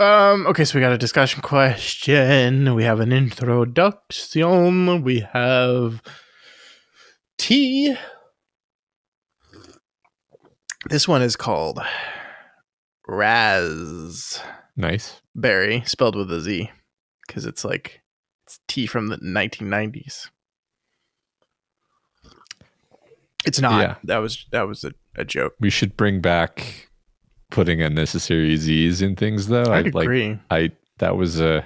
Okay, so we got a discussion question. We have an introduction. We have tea. This one is called Raspberry, Nice. spelled with a Z, because it's tea from the 1990s. It's not. Yeah. That was a joke. We should bring back putting unnecessary Z's in things, though. I agree. That was a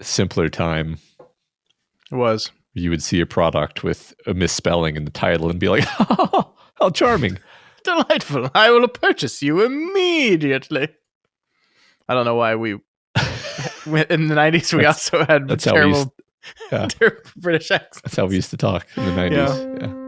simpler time. It was. You would see a product with a misspelling in the title and be like, "How charming! Delightful. I will purchase you immediately." I don't know why we in the 90s we also had terrible British accents. That's how we used to talk in the 90s. Yeah.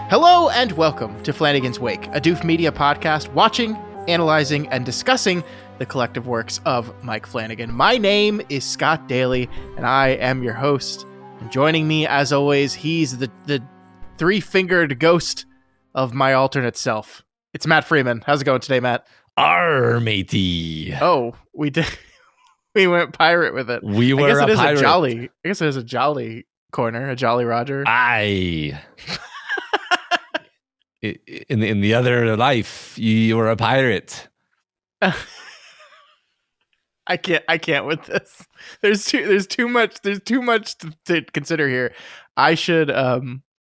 Hello and welcome to Flanagan's Wake, a Doof Media podcast watching, analyzing, and discussing the collective works of Mike Flanagan. My name is Scott Daly, and I am your host. And joining me, as always, he's the three-fingered ghost of my alternate self. It's Matt Freeman. How's it going today, Matt? Matey. Oh, we did. We went pirate with it. We were a pirate. I guess it is a jolly corner, a Jolly Roger. In the other life, you were a pirate. I can't with this. There's too much to consider here. I should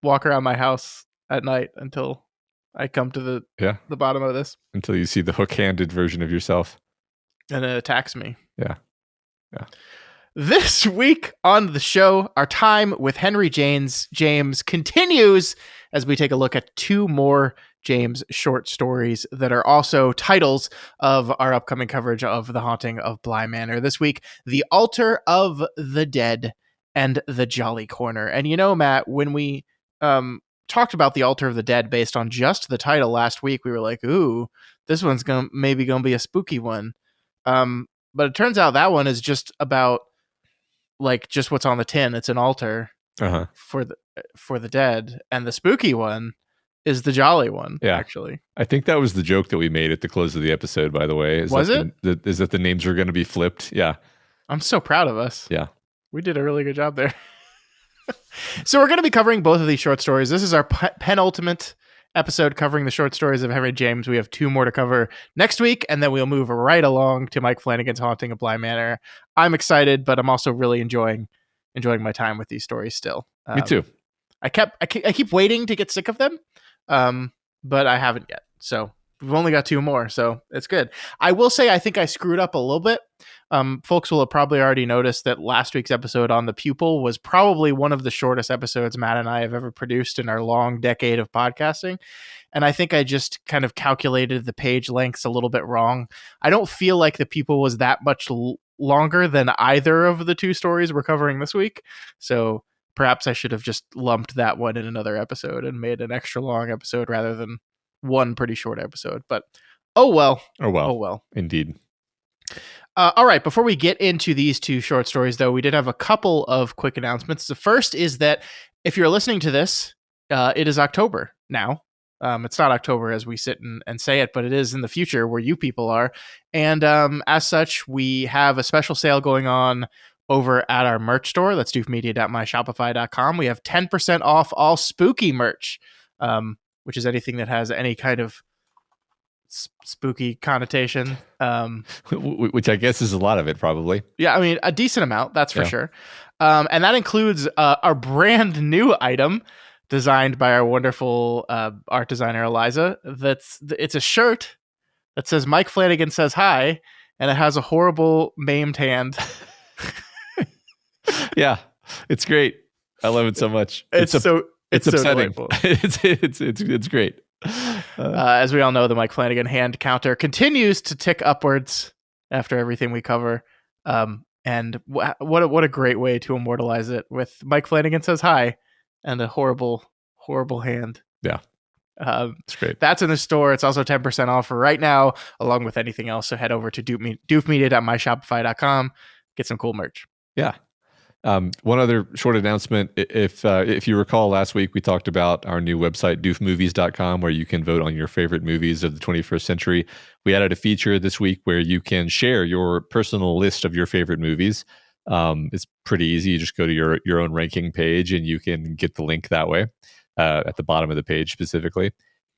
walk around my house at night until I come to the bottom of this. Until you see the hook-handed version of yourself. And it attacks me. Yeah. This week on the show, our time with Henry James continues as we take a look at two more James short stories that are also titles of our upcoming coverage of The Haunting of Bly Manor. This week, The Altar of the Dead and The Jolly Corner. And you know, Matt, when we talked about The Altar of the Dead based on just the title last week, we were like, ooh, this one's maybe gonna be a spooky one. But it turns out that one is just about just what's on the tin. It's an altar for the dead, and the spooky one is the jolly one. Yeah, actually, I think that was the joke that we made at the close of the episode. By the way, is that the names were going to be flipped? Yeah, I'm so proud of us. Yeah, we did a really good job there. So we're going to be covering both of these short stories. This is our penultimate episode covering the short stories of Henry James. We have two more to cover next week, and then we'll move right along to Mike Flanagan's Haunting of Bly Manor. I'm excited, but I'm also really enjoying my time with these stories still. Me too. I keep waiting to get sick of them, but I haven't yet. So we've only got two more, so it's good. I will say I think I screwed up a little bit. Folks will have probably already noticed that last week's episode on The Pupil was probably one of the shortest episodes Matt and I have ever produced in our long decade of podcasting. And I think I just kind of calculated the page lengths a little bit wrong. I don't feel like The Pupil was that much longer than either of the two stories we're covering this week. So perhaps I should have just lumped that one in another episode and made an extra long episode rather than one pretty short episode. But oh well. Indeed. All right, before we get into these two short stories, though, we did have a couple of quick announcements. The first is that if you're listening to this, it is October now. It's not October as we sit and say it, but it is in the future where you people are. And as such, we have a special sale going on over at our merch store. That's doofmedia.myshopify.com. We have 10% off all spooky merch, which is anything that has any kind of spooky connotation, which I guess is a lot of it, probably. Yeah, I mean a decent amount, that's for sure. And that includes our brand new item designed by our wonderful art designer Eliza. It's a shirt that says Mike Flanagan says hi, and it has a horrible maimed hand. Yeah, it's great. I love it so much. It's upsetting. So it's great. As we all know, the Mike Flanagan hand counter continues to tick upwards after everything we cover. And what a great way to immortalize it with Mike Flanagan says hi and a horrible hand. Yeah. It's great. That's in the store. It's also 10% off for right now, along with anything else. So head over to doofmedia.myshopify.com. Get some cool merch. Yeah. One other short announcement. If you recall, last week we talked about our new website, doofmovies.com, where you can vote on your favorite movies of the 21st century. We added a feature this week where you can share your personal list of your favorite movies. It's pretty easy. You just go to your own ranking page and you can get the link that way at the bottom of the page specifically.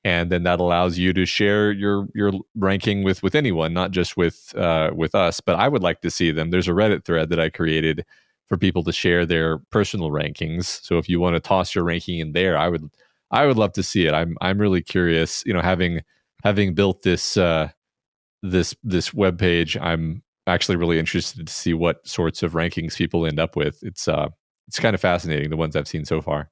And then that allows you to share your ranking with anyone, not just with us. But I would like to see them. There's a Reddit thread that I created for people to share their personal rankings. So if you want to toss your ranking in there, I would love to see it. I'm really curious. Having built this web page, I'm actually really interested to see what sorts of rankings people end up with. It's kind of fascinating, the ones I've seen so far.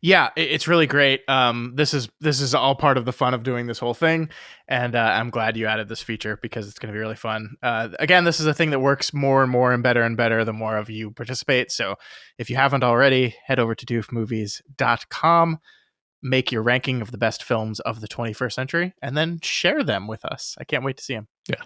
Yeah, it's really great. This is all part of the fun of doing this whole thing, and I'm glad you added this feature because it's going to be really fun. Again, this is a thing that works more and more and better the more of you participate. So if you haven't already, head over to doofmovies.com, make your ranking of the best films of the 21st century, and then share them with us. I can't wait to see them. Yeah.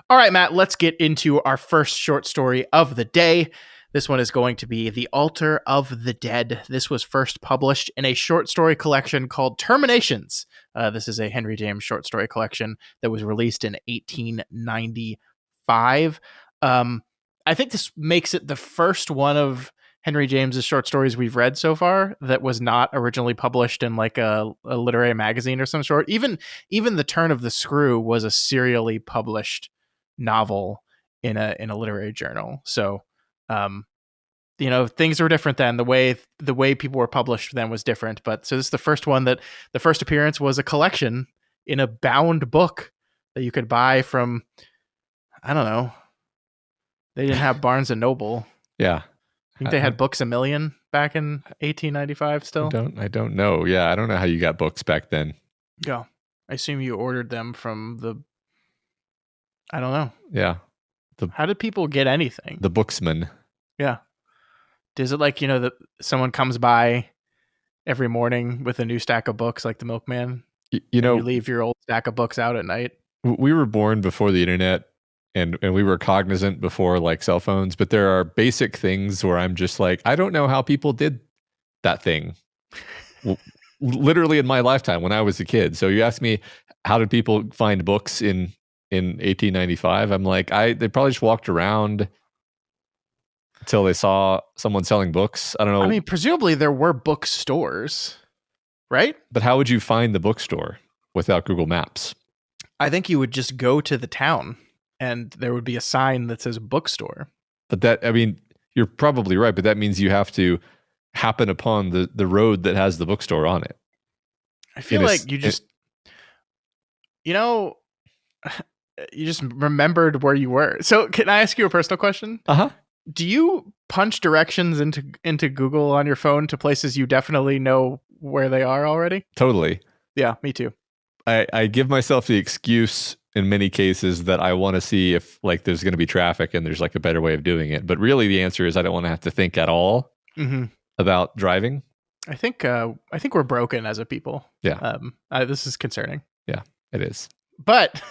All right, Matt, let's get into our first short story of the day. This one is going to be The Altar of the Dead. This was first published in a short story collection called Terminations. This is a Henry James short story collection that was released in 1895. I think this makes it the first one of Henry James's short stories we've read so far that was not originally published in like a literary magazine or some sort. Even The Turn of the Screw was a serially published novel in a literary journal. So things were different then. The way people were published then was different. But so this is the first one that the first appearance was a collection in a bound book that you could buy from, I don't know. They didn't have Barnes and Noble. Yeah. I think they had Books A Million back in 1895 still. I don't know. Yeah. I don't know how you got books back then. Yeah. I assume you ordered them from I don't know. Yeah. How did people get anything? The booksman. Yeah. Is it like, that someone comes by every morning with a new stack of books like the milkman? You leave your old stack of books out at night? We were born before the internet and we were cognizant before like cell phones, but there are basic things where I'm just like, I don't know how people did that thing. Literally in my lifetime when I was a kid. So you ask me, how did people find books in 1895? I'm like, they probably just walked around until they saw someone selling books. I don't know. I mean, presumably there were bookstores, right? But how would you find the bookstore without Google Maps? I think you would just go to the town and there would be a sign that says bookstore. But you're probably right, but that means you have to happen upon the road that has the bookstore on it. I feel like you just remembered where you were. So can I ask you a personal question? Uh-huh. Do you punch directions into Google on your phone to places you definitely know where they are already? Totally. Yeah, me too. I give myself the excuse in many cases that I want to see if like there's going to be traffic and there's like a better way of doing it. But really the answer is I don't want to have to think at all about driving. I think we're broken as a people. Yeah. This is concerning. Yeah, it is. But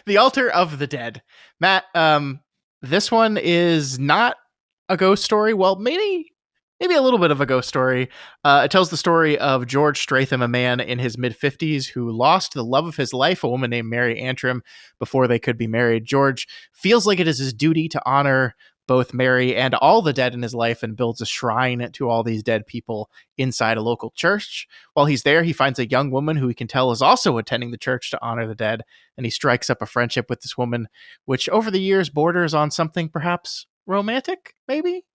The Altar of the Dead. Matt, this one is not a ghost story. Well, maybe a little bit of a ghost story. It tells the story of George Stratham, a man in his mid-50s who lost the love of his life, a woman named Mary Antrim, before they could be married. George feels like it is his duty to honor both Mary and all the dead in his life and builds a shrine to all these dead people inside a local church. While he's there, he finds a young woman who he can tell is also attending the church to honor the dead, and he strikes up a friendship with this woman, which over the years borders on something perhaps romantic, maybe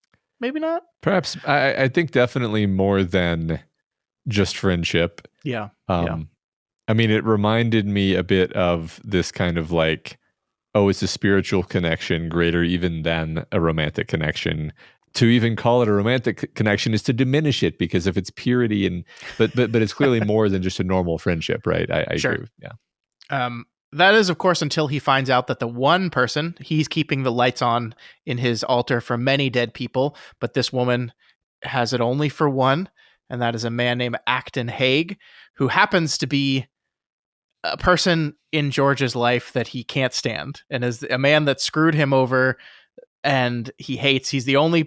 not. Perhaps. I think definitely more than just friendship. Yeah. I mean, it reminded me a bit of this kind of like, oh, it's a spiritual connection greater even than a romantic connection. To even call it a romantic connection is to diminish it because of its purity, but it's clearly more than just a normal friendship, right? I sure. agree. Yeah. That is, of course, until he finds out that the one person he's keeping the lights on in his altar for many dead people, but this woman has it only for one. and that is a man named Acton Haig, who happens to be a person in George's life that he can't stand, and is a man that screwed him over and he hates. He's the only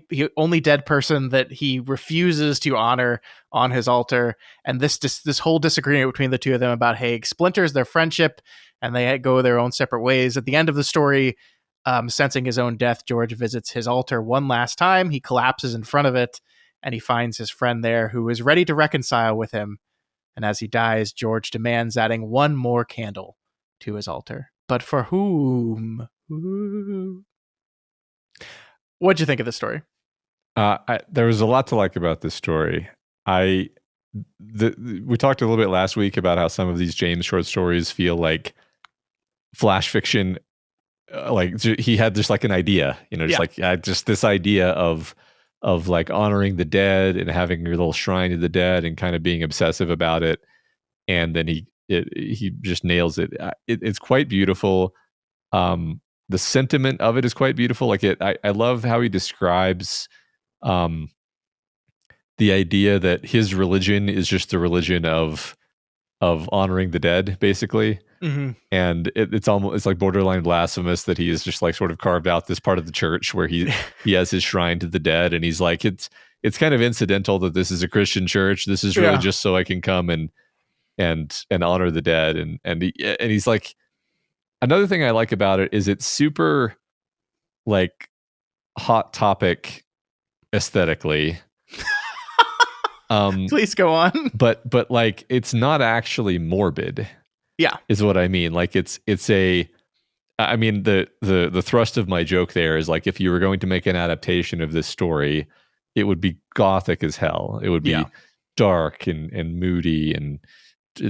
dead person that he refuses to honor on his altar. And this whole disagreement between the two of them about Haig splinters their friendship, and they go their own separate ways. At the end of the story, sensing his own death, George visits his altar one last time. He collapses in front of it, and he finds his friend there who is ready to reconcile with him. And as he dies, George demands adding one more candle to his altar. But for whom? Ooh. What'd you think of the story? There was a lot to like about this story. We talked a little bit last week about how some of these James short stories feel like flash fiction. Like he had just like an idea, just this idea of like honoring the dead and having your little shrine to the dead and kind of being obsessive about it. And then he just nails it. It's quite beautiful. The sentiment of it is quite beautiful. Like I love how he describes the idea that his religion is just the religion of honoring the dead, basically. Mm-hmm. And it's like borderline blasphemous that he is just like sort of carved out this part of the church where he has his shrine to the dead, and he's like, it's kind of incidental that this is a Christian church. This is really just so I can come and honor the dead. And he's like, another thing I like about it is it's super like hot topic aesthetically. Please go on. But like it's not actually morbid. Yeah, is what I mean. Like it's I mean the thrust of my joke there is like if you were going to make an adaptation of this story, it would be gothic as hell. It would be dark and moody and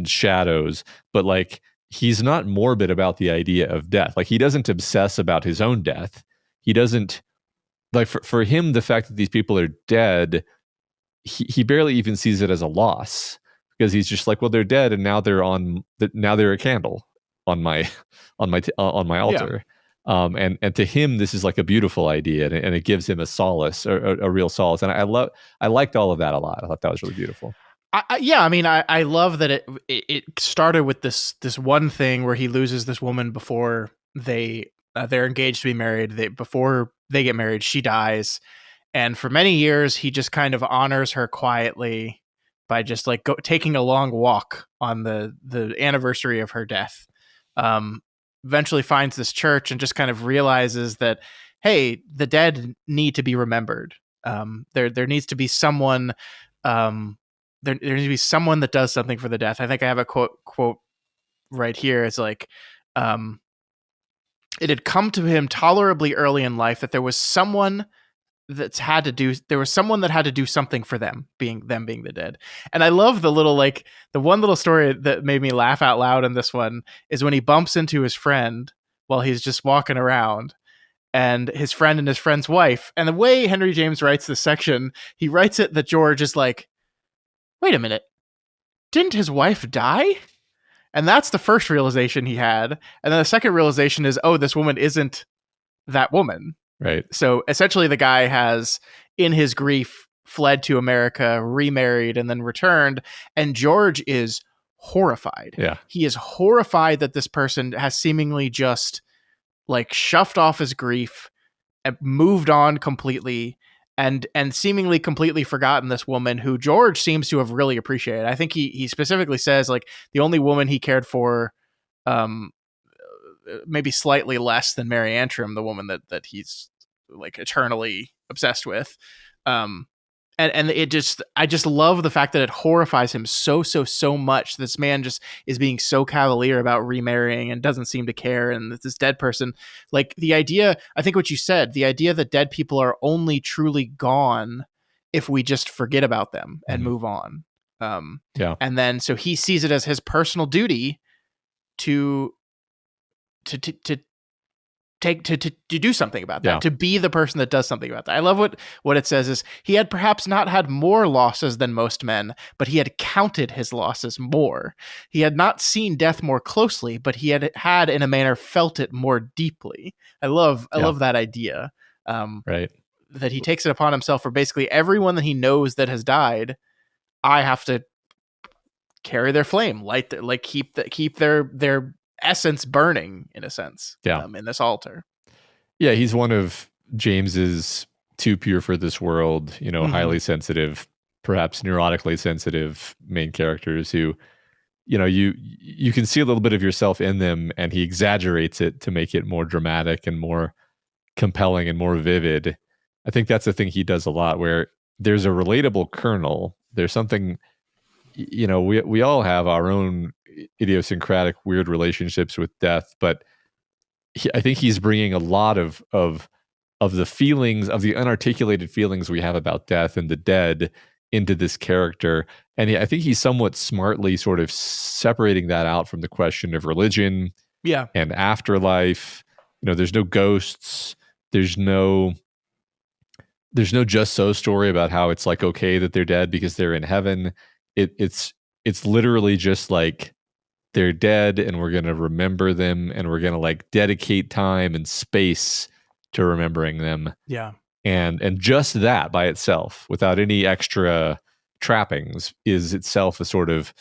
shadows. But like he's not morbid about the idea of death. Like he doesn't obsess about his own death. He doesn't like for him the fact that these people are dead. He barely even sees it as a loss. Because he's just like, well, they're dead, and now they're a candle on my altar, and to him this is like a beautiful idea, and it gives him a solace, or a real solace, and I liked all of that a lot. I thought that was really beautiful. I love that it started with this one thing where he loses this woman before they're engaged to be married. Before they get married, she dies, and for many years he just kind of honors her quietly by just like taking a long walk on the anniversary of her death. Eventually finds this church and just kind of realizes that, hey, the dead need to be remembered. There needs to be someone. There needs to be someone that does something for the death. I think I have a quote right here. It's like, it had come to him tolerably early in life that there was someone that had to do something for them being the dead. And I love the one little story that made me laugh out loud in this one is when he bumps into his friend while he's just walking around, and his friend and his friend's wife. And the way Henry James writes this section, he writes it that George is like, wait a minute, didn't his wife die? And that's the first realization he had. And then the second realization is, oh, this woman isn't that woman. Right. So essentially the guy has, in his grief, fled to America, remarried, and then returned. And George is horrified. Yeah. He is horrified that this person has seemingly just like shoved off his grief and moved on completely and seemingly completely forgotten this woman who George seems to have really appreciated. I think he specifically says like the only woman he cared for, maybe slightly less than Mary Antrim, the woman that he's like eternally obsessed with. And I just love the fact that it horrifies him so much. This man just is being so cavalier about remarrying and doesn't seem to care. And this dead person, like the idea, I think what you said, the idea that dead people are only truly gone if we just forget about them and move on. And then, so he sees it as his personal duty to do something about that, to be the person that does something about that. I love what it says is he had perhaps not had more losses than most men, but he had counted his losses more. He had not seen death more closely, but he had in a manner felt it more deeply. I love that idea. Right. That he takes it upon himself for basically everyone that he knows that has died. I have to carry their flame, keep their essence burning in a sense. Yeah. In this altar. Yeah, he's one of James's too pure for this world, highly sensitive, perhaps neurotically sensitive main characters who, you can see a little bit of yourself in them, and he exaggerates it to make it more dramatic and more compelling and more vivid. I think that's the thing he does a lot, where there's a relatable kernel. There's something, we all have our own idiosyncratic weird relationships with death, but I think he's bringing a lot of the feelings, of the unarticulated feelings we have about death and the dead, into this character. And I think he's somewhat smartly sort of separating that out from the question of religion and afterlife. There's no ghosts. There's no just so story about how it's like okay that they're dead because they're in heaven. It's literally just like they're dead, and we're going to remember them, and we're going to like dedicate time and space to remembering them. Yeah. And just that by itself, without any extra trappings, is itself a sort of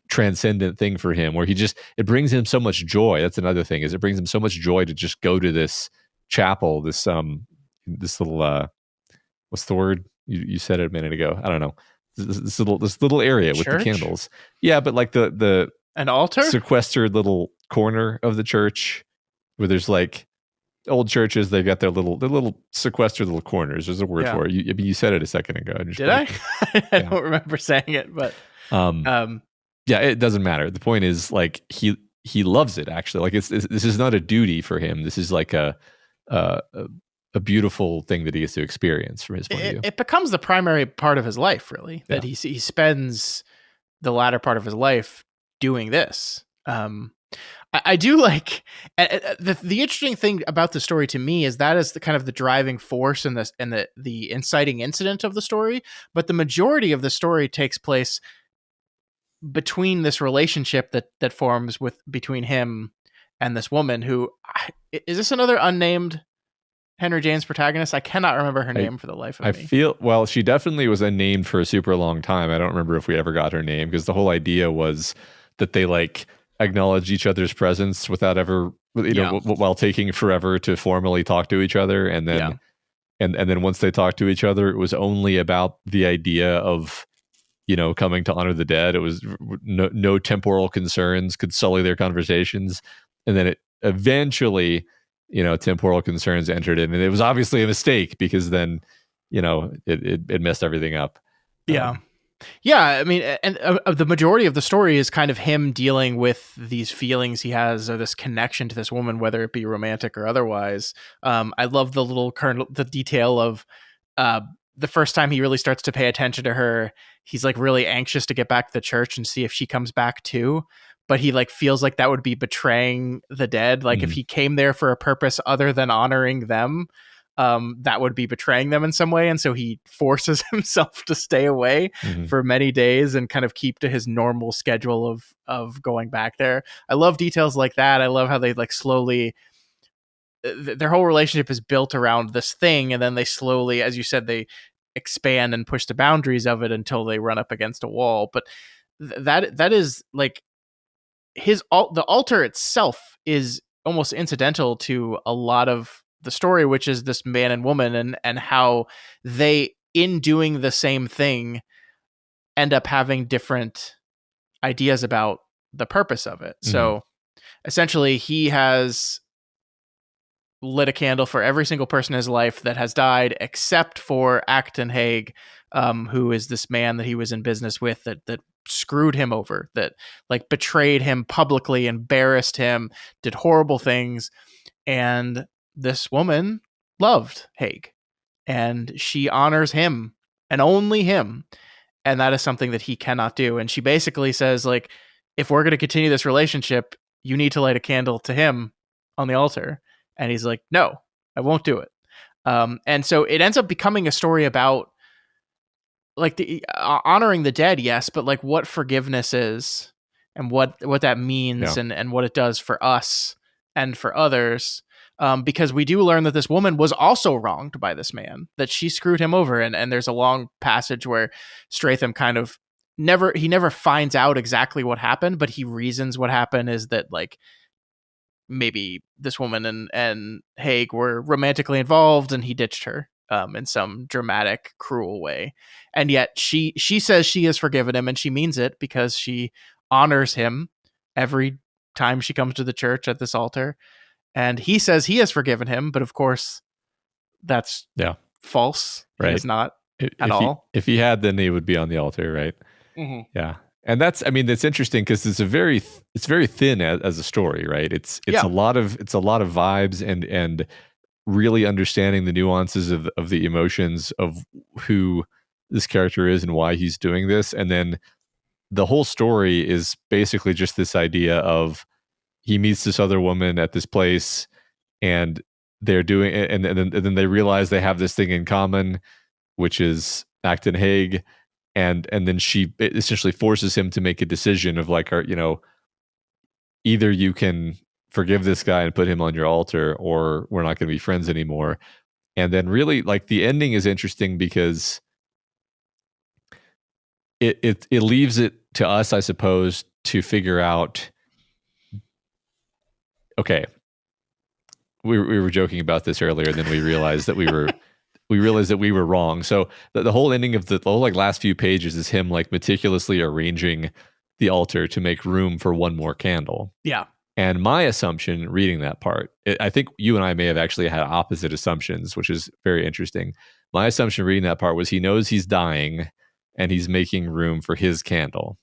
transcendent thing for him, where it brings him so much joy. That's another thing, is it brings him so much joy to just go to this chapel, this little what's the word? You said it a minute ago. I don't know. This little area with the candles. Yeah, but like an altar, sequestered little corner of the church, where there's like old churches, they've got their little sequestered little corners. There's a word for it. You said it a second ago. Did I? I don't remember saying it, but yeah, it doesn't matter. The point is, like, he loves it, actually. Like, this is not a duty for him. This is like a beautiful thing that he gets to experience from his point of view. It becomes the primary part of his life, really. That he spends the latter part of his life doing this. I do like the interesting thing about the story to me is that is the kind of the driving force in this, and the inciting incident of the story. But the majority of the story takes place between this relationship that forms between him and this woman who is this another unnamed Henry James protagonist? I cannot remember her name for the life of me. Well, she definitely was unnamed for a super long time. I don't remember if we ever got her name, because the whole idea was that they like acknowledge each other's presence without ever, while taking forever to formally talk to each other, and then and then once they talked to each other, it was only about the idea of coming to honor the dead. It was no temporal concerns could sully their conversations, and then it eventually temporal concerns entered in, and it was obviously a mistake, because then it messed everything up. Yeah, I mean, and the majority of the story is kind of him dealing with these feelings he has, or this connection to this woman, whether it be romantic or otherwise. I love the detail of the first time he really starts to pay attention to her. He's like really anxious to get back to the church and see if she comes back too. But he like feels like that would be betraying the dead. Like if he came there for a purpose other than honoring them, that would be betraying them in some way. And so he forces himself to stay away for many days and kind of keep to his normal schedule of going back there. I love details like that. I love how they like slowly, their whole relationship is built around this thing. And then they slowly, as you said, they expand and push the boundaries of it until they run up against a wall. But that is like the altar itself is almost incidental to a lot of the story, which is this man and woman, and how they, in doing the same thing, end up having different ideas about the purpose of it. So essentially he has lit a candle for every single person in his life that has died, except for Acton Haig, who is this man that he was in business with that screwed him over, that like betrayed him publicly, embarrassed him, did horrible things. And this woman loved Haig, and she honors him and only him. And that is something that he cannot do. And she basically says, like, if we're going to continue this relationship, you need to light a candle to him on the altar. And he's like, no, I won't do it. And so it ends up becoming a story about like the honoring the dead. Yes. But like what forgiveness is, and what that means, and what it does for us and for others. Because we do learn that this woman was also wronged by this man, that she screwed him over. And there's a long passage where Stratham kind of never finds out exactly what happened, but he reasons what happened is that like maybe this woman and Haig were romantically involved and he ditched her in some dramatic, cruel way. And yet she says she has forgiven him, and she means it because she honors him every time she comes to the church at this altar. And he says he has forgiven him, but of course that's false. Right. He is not at all. If he had, then he would be on the altar, right? Mm-hmm. Yeah. And that's interesting because it's very thin as a story, right? It's a lot of vibes and really understanding the nuances of the emotions of who this character is and why he's doing this. And then the whole story is basically just this idea of he meets this other woman at this place and they're doing, and then they realize they have this thing in common, which is Acton Haig. And then she essentially forces him to make a decision of like, either you can forgive this guy and put him on your altar, or we're not going to be friends anymore. And then really like the ending is interesting because it leaves it to us, I suppose, to figure out, okay, we were joking about this earlier, and then we realized that we were wrong. So the whole ending of the whole like last few pages is him like meticulously arranging the altar to make room for one more candle. Yeah. And my assumption reading that part, I think you and I may have actually had opposite assumptions, which is very interesting. My assumption reading that part was he knows he's dying and he's making room for his candle,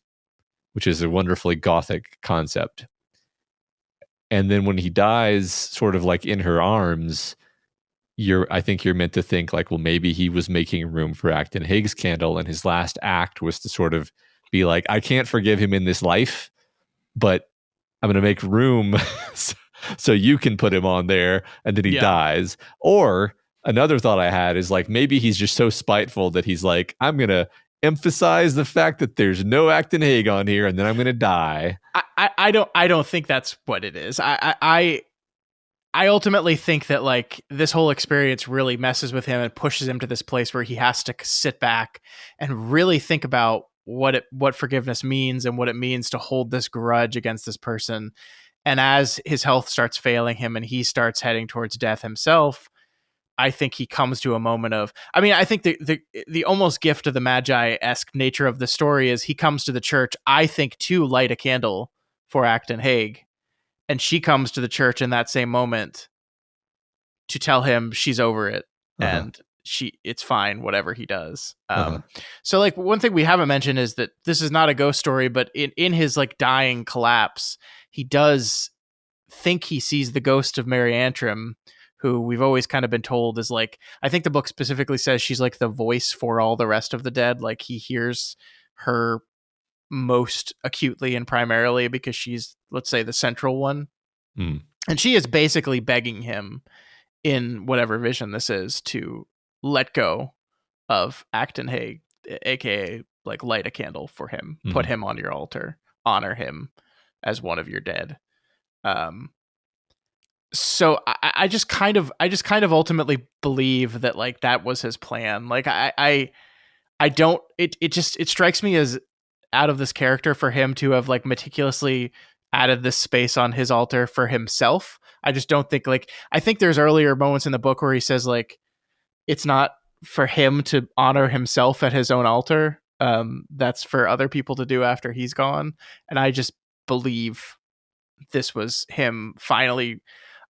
which is a wonderfully Gothic concept. And then when he dies, sort of like in her arms, I think you're meant to think like, well, maybe he was making room for Acton Haig's candle, and his last act was to sort of be like, I can't forgive him in this life, but I'm going to make room so you can put him on there, and then he dies. Or another thought I had is like, maybe he's just so spiteful that he's like, I'm going to emphasize the fact that there's no Acton Haig on here, and then I'm going to die. I don't think that's what it is. I ultimately think that like this whole experience really messes with him and pushes him to this place where he has to sit back and really think about what forgiveness means and what it means to hold this grudge against this person. And as his health starts failing him and he starts heading towards death himself, I think he comes to a moment of, I mean, I think the almost gift of the Magi-esque nature of the story is he comes to the church, I think, to light a candle for Acton Haig. And she comes to the church in that same moment to tell him she's over it and it's fine, whatever he does. So like one thing we haven't mentioned is that this is not a ghost story, but in his like dying collapse, he does think he sees the ghost of Mary Antrim, who we've always kind of been told is like, I think the book specifically says she's like the voice for all the rest of the dead. Like he hears her most acutely and primarily because she's, let's say, the central one. And she is basically begging him in whatever vision this is to let go of Acton Haig, aka like light a candle for him, put him on your altar, honor him as one of your dead. So I just kind of ultimately believe that like that was his plan. Like I don't, it strikes me as out of this character for him to have like meticulously added this space on his altar for himself. I just don't think like, I think there's earlier moments in the book where he says like, it's not for him to honor himself at his own altar. That's for other people to do after he's gone. And I just believe this was him finally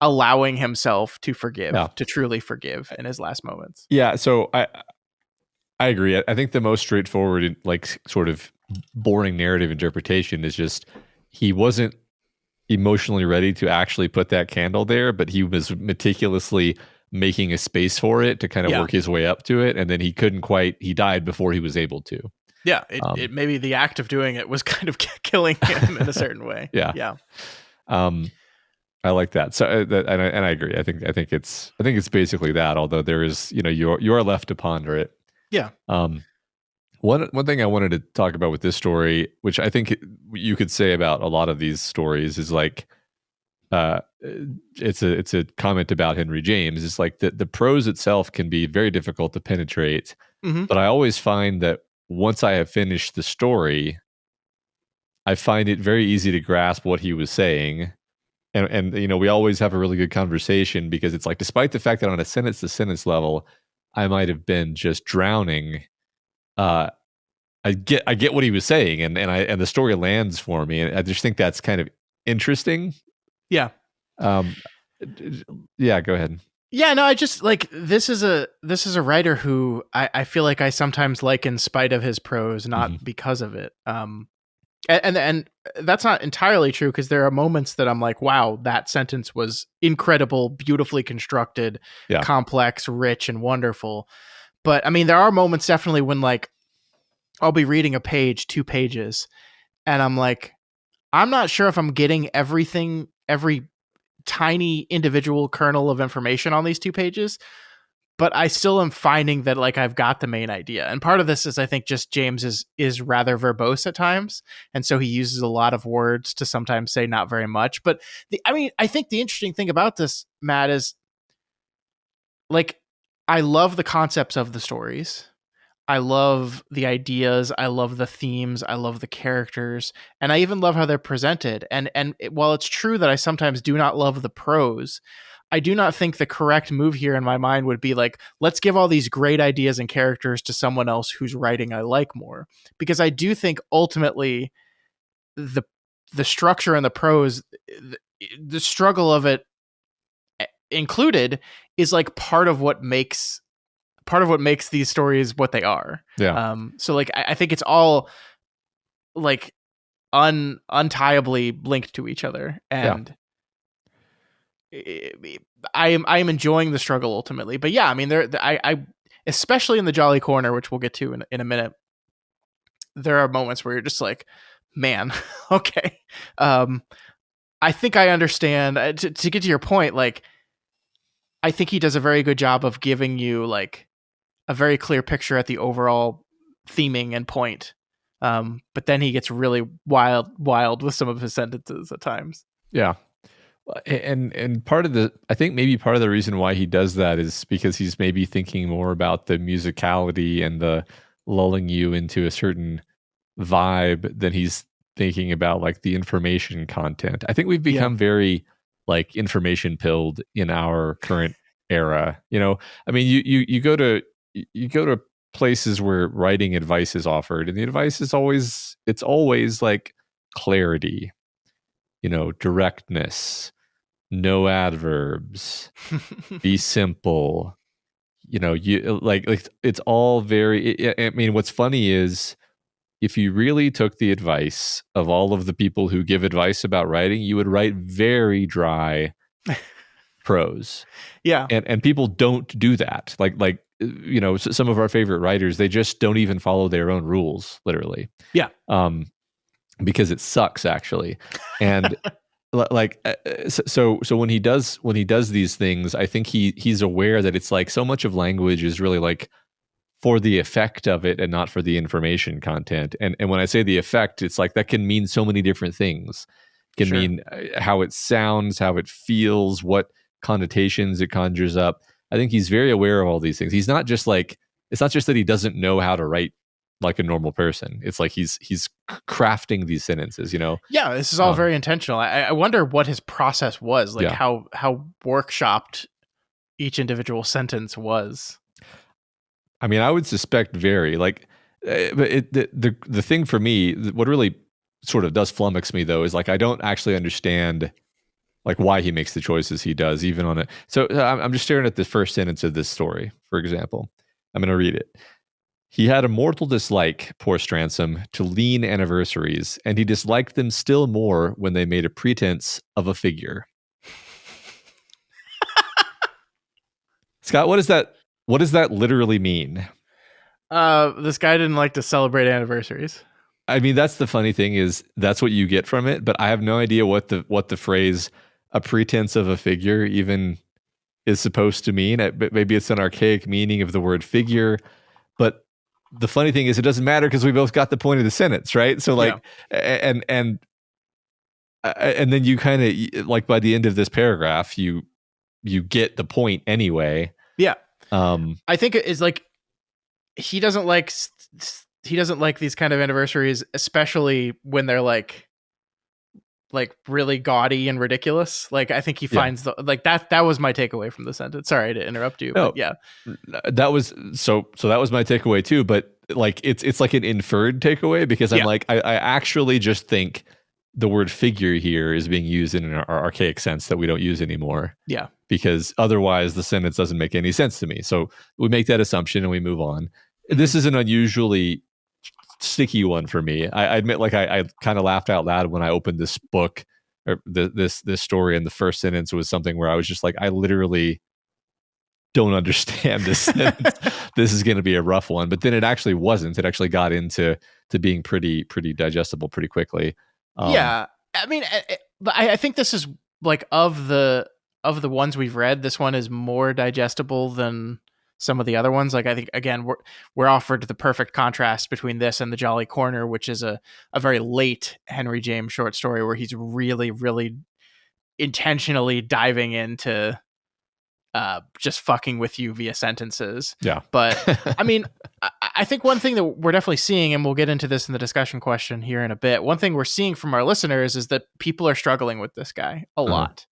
allowing himself to forgive, to truly forgive in his last moments. Yeah. So I agree. I think the most straightforward, like sort of boring narrative interpretation is just he wasn't emotionally ready to actually put that candle there, but he was meticulously making a space for it to kind of work his way up to it. And then he died before he was able to. Yeah. It maybe the act of doing it was kind of killing him in a certain way. Yeah. I like that. So, and I agree. I think it's basically that. Although there is, you are left to ponder it. Yeah. One thing I wanted to talk about with this story, which I think you could say about a lot of these stories, is like, it's a comment about Henry James. It's like the prose itself can be very difficult to penetrate, but I always find that once I have finished the story, I find it very easy to grasp what he was saying. And you know, we always have a really good conversation because it's like, despite the fact that on a sentence to sentence level, I might have been just drowning. I get what he was saying, and the story lands for me, and I just think that's kind of interesting. Yeah. Yeah, go ahead. Yeah, no, I just like this is a writer who I feel like I sometimes like in spite of his prose, not because of it. And that's not entirely true, because there are moments that I'm like, wow, that sentence was incredible, beautifully constructed, complex, rich, and wonderful. But I mean, there are moments definitely when like I'll be reading a page, 2 pages, and I'm like, I'm not sure if I'm getting everything, every tiny individual kernel of information on these 2 pages, but I still am finding that like I've got the main idea. And part of this is I think just James is rather verbose at times, and so he uses a lot of words to sometimes say not very much. But I think the interesting thing about this, Matt, is like I love the concepts of the stories. I love the ideas, I love the themes, I love the characters, and I even love how they're presented. While it's true that I sometimes do not love the prose, I do not think the correct move here in my mind would be like, let's give all these great ideas and characters to someone else whose writing I like more. Because I do think ultimately the structure and the prose, the struggle of it included, is like part of what makes these stories what they are. Yeah. So like I think it's all like untiably linked to each other, and I am enjoying the struggle ultimately. But yeah, I mean, I especially in the Jolly Corner, which we'll get to in a minute, there are moments where you're just like, man, okay. I think I understand. To get to your point, like I think he does a very good job of giving you like a very clear picture at the overall theming and point. But then he gets really wild with some of his sentences at times. Yeah. And I think maybe part of the reason why he does that is because he's maybe thinking more about the musicality and the lulling you into a certain vibe than he's thinking about like the information content. I think we've become very like information pilled in our current era. You know, I mean, you go to places where writing advice is offered, and the advice is always like clarity, you know, directness, no adverbs, be simple. You know, you like it's all very. I mean, what's funny is if you really took the advice of all of the people who give advice about writing, you would write very dry prose. Yeah, and people don't do that. Like you know, some of our favorite writers, they just don't even follow their own rules, literally. Yeah. Because it sucks actually, and. Like so when he does these things, I think he's aware that it's like so much of language is really like for the effect of it and not for the information content. And when I say the effect, it's like that can mean so many different things. It can mean how it sounds, how it feels, what connotations it conjures up. I think he's very aware of all these things. He's not just like, it's not just that he doesn't know how to write like a normal person. It's like he's crafting these sentences, you know. Yeah, this is all very intentional. I wonder what his process was, like how workshopped each individual sentence was. I mean, I would suspect very like, but the thing for me, what really sort of does flummox me though, is like I don't actually understand like why he makes the choices he does, even on it. So I'm just staring at the first sentence of this story, for example. I'm going to read it. He had a mortal dislike, poor Stransom, to lean anniversaries, and he disliked them still more when they made a pretense of a figure. Scott, what does that literally mean? This guy didn't like to celebrate anniversaries. I mean, that's the funny thing is that's what you get from it, but I have no idea what the phrase "a pretense of a figure" even is supposed to mean. Maybe it's an archaic meaning of the word figure, but the funny thing is it doesn't matter because we both got the point of the sentence, right? So like, and then you kind of like by the end of this paragraph, you get the point anyway. Yeah. I think it's like he doesn't like he doesn't like these kind of anniversaries, especially when they're like really gaudy and ridiculous. Like I think he Yeah. finds that was my takeaway from the sentence. Sorry to interrupt you, No, but yeah. that was so that was my takeaway too. But like it's like an inferred takeaway because I'm Yeah. like I actually just think the word figure here is being used in an archaic sense that we don't use anymore. Yeah. Because otherwise the sentence doesn't make any sense to me. So we make that assumption and we move on. Mhm. This is an unusually sticky one for me. I admit, like I kind of laughed out loud when I opened this book or this story, and the first sentence was something where I was just like, I literally don't understand this sentence. This is going to be a rough one. But then it actually wasn't. It actually got into being pretty digestible pretty quickly. Yeah, I mean, I think this is like of the ones we've read, this one is more digestible than some of the other ones. Like I think again, we're offered the perfect contrast between this and the Jolly Corner, which is a very late Henry James short story where he's really, really intentionally diving into just fucking with you via sentences. Yeah. But I mean, I think one thing that we're definitely seeing, and we'll get into this in the discussion question here in a bit, one thing we're seeing from our listeners is that people are struggling with this guy a lot.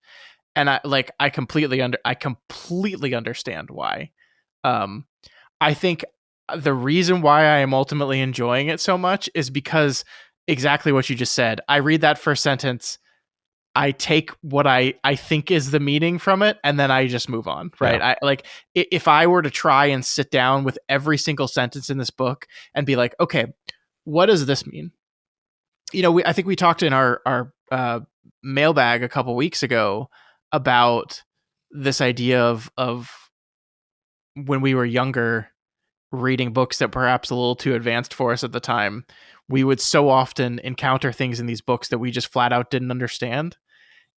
And I completely understand why. I think the reason why I am ultimately enjoying it so much is because exactly what you just said. I read that first sentence, I take what I think is the meaning from it, and then I just move on, right? Yeah. If I were to try and sit down with every single sentence in this book and be like, okay, what does this mean? You know, I think we talked in our mailbag a couple weeks ago about this idea of when we were younger, reading books that perhaps a little too advanced for us at the time. We would so often encounter things in these books that we just flat out didn't understand.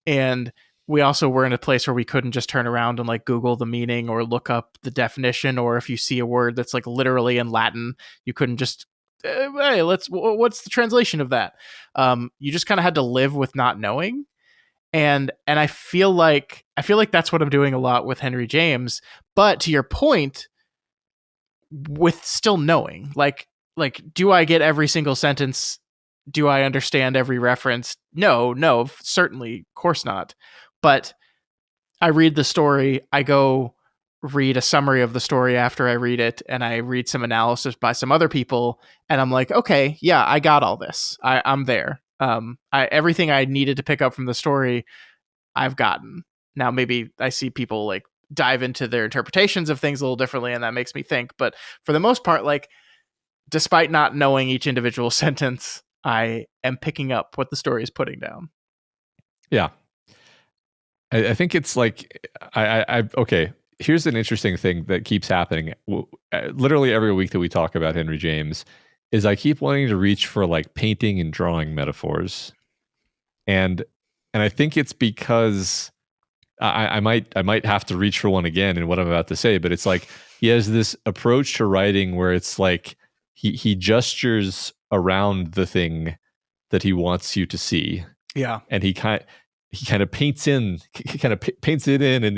And we also were in a place where we couldn't just turn around and like Google the meaning or look up the definition, or if you see a word that's like literally in Latin, you couldn't just hey, what's the translation of that? You just kind of had to live with not knowing. And I feel like that's what I'm doing a lot with Henry James. But to your point, with still knowing, like do I get every single sentence? Do I understand every reference? No, certainly, of course not. But I read the story, I go read a summary of the story after I read it, and I read some analysis by some other people, and I'm like, okay, yeah, I got all this. I'm there. Everything I needed to pick up from the story, I've gotten. Now maybe I see people like dive into their interpretations of things a little differently, and that makes me think. But for the most part, like, despite not knowing each individual sentence, I am picking up what the story is putting down. Yeah. I think it's like, okay, here's an interesting thing that keeps happening. Literally every week that we talk about Henry James is I keep wanting to reach for like painting and drawing metaphors. And I think it's because I might have to reach for one again in what I'm about to say, but it's like he has this approach to writing where it's like he gestures around the thing that he wants you to see. Yeah. And he kind of paints it in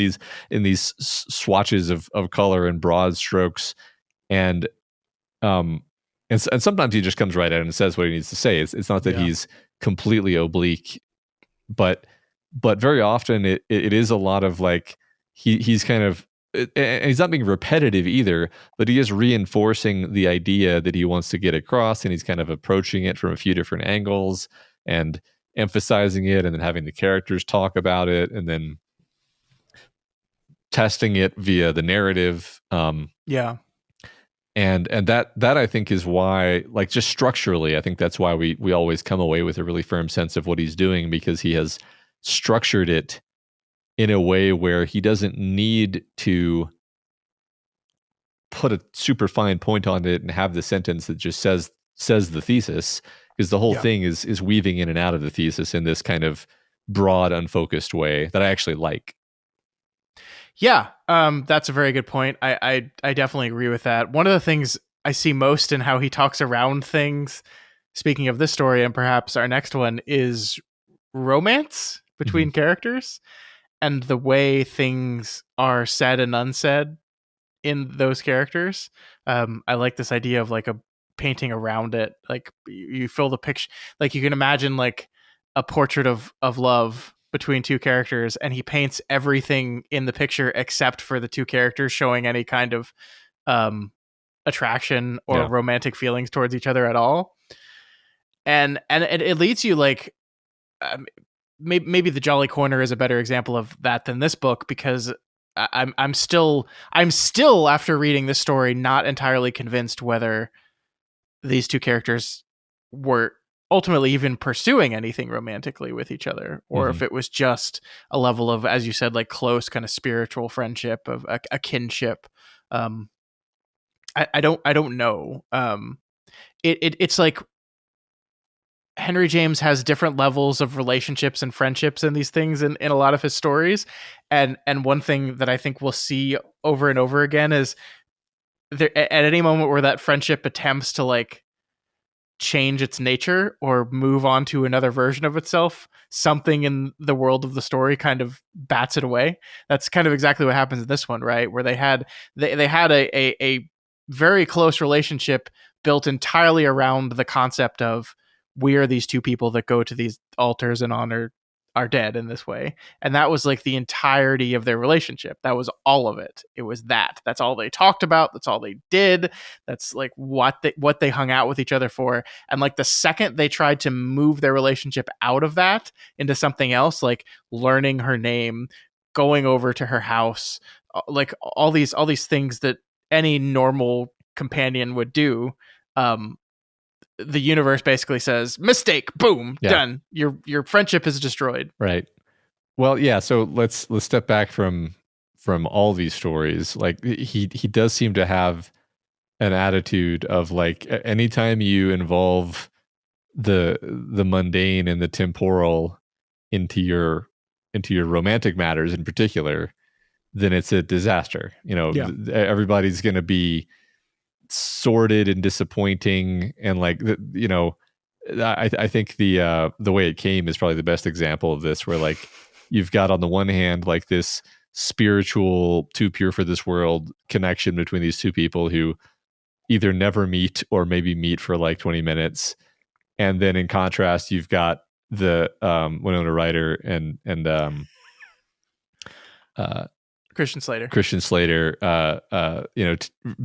these swatches of color and broad strokes. And sometimes he just comes right out and says what he needs to say. It's not that he's completely oblique, but very often it is a lot of like he's kind of, and he's not being repetitive either, but he is reinforcing the idea that he wants to get across, and he's kind of approaching it from a few different angles and emphasizing it, and then having the characters talk about it, and then testing it via the narrative. And that I think is why, like, just structurally, I think that's why we always come away with a really firm sense of what he's doing, because he has structured it in a way where he doesn't need to put a super fine point on it and have the sentence that just says the thesis, because the whole thing is weaving in and out of the thesis in this kind of broad, unfocused way that I actually like. Yeah, that's a very good point. I definitely agree with that. One of the things I see most in how he talks around things, speaking of this story and perhaps our next one, is romance between characters and the way things are said and unsaid in those characters. I like this idea of like painting around it. Like you fill the picture, like you can imagine like a portrait of love between two characters, and he paints everything in the picture except for the two characters showing any kind of attraction or Yeah. romantic feelings towards each other at all. And it leads you like maybe the Jolly Corner is a better example of that than this book, because I'm still after reading this story not entirely convinced whether these two characters were ultimately even pursuing anything romantically with each other, or if it was just a level of, as you said, like close kind of spiritual friendship, of a kinship. I don't know. It's like Henry James has different levels of relationships and friendships and these things in a lot of his stories. And one thing that I think we'll see over and over again is there, at any moment where that friendship attempts to like change its nature or move on to another version of itself, something in the world of the story kind of bats it away. That's kind of exactly what happens in this one, right? Where they had a very close relationship built entirely around the concept of, we are these two people that go to these altars and honor our dead in this way. And that was like the entirety of their relationship. That was all of it. It was that. That's all they talked about. That's all they did. That's like what they hung out with each other for. And like the second they tried to move their relationship out of that into something else, like learning her name, going over to her house, like all these things that any normal companion would do, the universe basically says, mistake, boom, done. Your friendship is destroyed. Right. Well, yeah. So let's step back from all these stories. Like he does seem to have an attitude of like, anytime you involve the mundane and the temporal into your romantic matters in particular, then it's a disaster. Everybody's going to be sordid and disappointing, and like I think the way it came is probably the best example of this, where like you've got on the one hand like this spiritual, too pure for this world connection between these two people who either never meet or maybe meet for like 20 minutes, and then in contrast you've got the Winona Ryder and Christian Slater,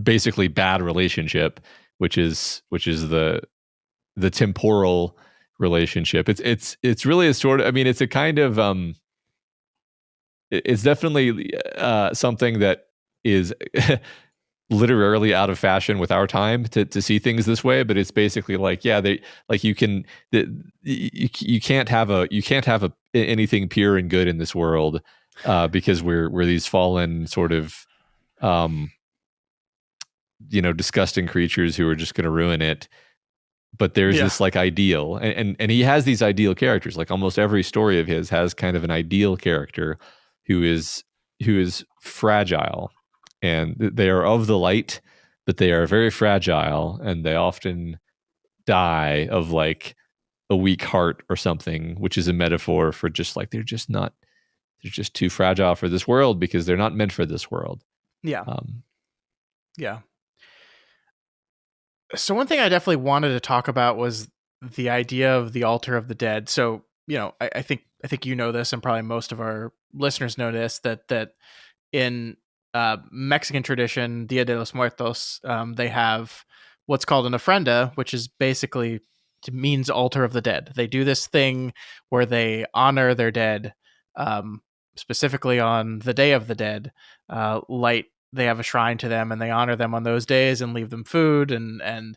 basically bad relationship, which is the temporal relationship. It's really a sort of, I mean, it's a kind of it's definitely something that is literally out of fashion with our time to see things this way, but it's basically like, yeah, they like you can't have anything pure and good in this world, because we're these fallen sort of disgusting creatures who are just going to ruin it. But there's this like ideal, and he has these ideal characters. Like almost every story of his has kind of an ideal character who is fragile, and they are of the light, but they are very fragile, and they often die of like a weak heart or something, which is a metaphor for just like they're just too fragile for this world because they're not meant for this world. Yeah. So one thing I definitely wanted to talk about was the idea of the altar of the dead. So, I think you know this, and probably most of our listeners know this, that in Mexican tradition, Dia de los Muertos, they have what's called an ofrenda, which is basically means altar of the dead. They do this thing where they honor their dead, specifically on the Day of the Dead. They have a shrine to them, and they honor them on those days and leave them food and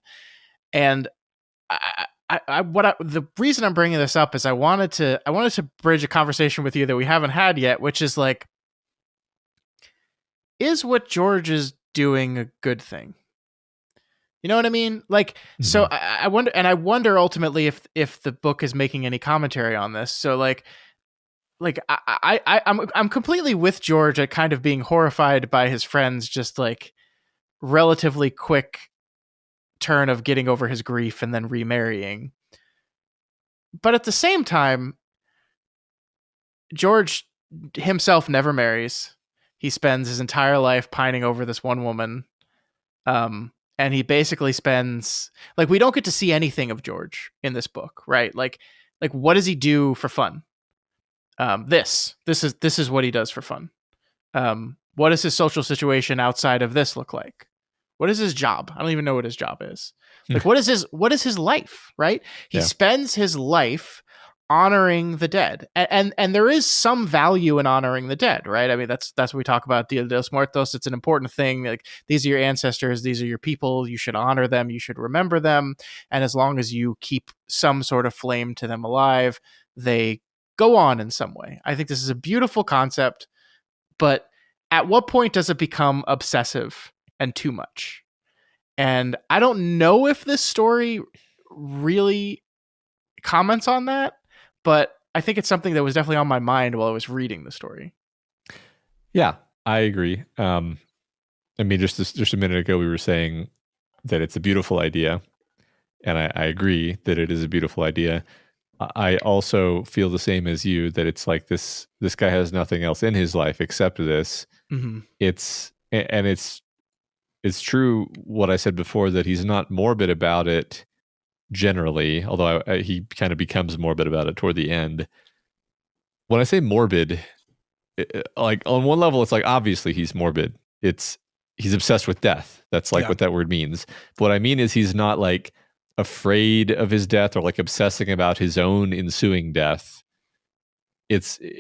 the reason I'm bringing this up is I wanted to bridge a conversation with you that we haven't had yet, which is like, is what George is doing a good thing? You know what I mean? Like, so I wonder ultimately if the book is making any commentary on this. So like I'm completely with George at kind of being horrified by his friend's just like relatively quick turn of getting over his grief and then remarrying. But at the same time, George himself never marries. He spends his entire life pining over this one woman. and he basically spends like we don't get to see anything of George in this book, right? Like what does he do for fun? This is what he does for fun. What does his social situation outside of this look like? What is his job? I don't even know what his job is. Like what is his life, right? He spends his life honoring the dead. And there is some value in honoring the dead, right? I mean, that's what we talk about, Dia de los Muertos. It's an important thing. Like, these are your ancestors, these are your people, you should honor them, you should remember them. And as long as you keep some sort of flame to them alive, they go on in some way. I think this is a beautiful concept, but at what point does it become obsessive and too much? And I don't know if this story really comments on that, but I think it's something that was definitely on my mind while I was reading the story. Yeah, I agree. I mean, just a minute ago, we were saying that it's a beautiful idea, and I agree that it is a beautiful idea. I also feel the same as you, that it's like this guy has nothing else in his life except this. Mm-hmm. It's true what I said before, that he's not morbid about it generally, although he kind of becomes morbid about it toward the end. When I say morbid, like on one level, it's like obviously he's morbid. He's obsessed with death. That's like what that word means. But what I mean is he's not like afraid of his death or like obsessing about his own ensuing death. He's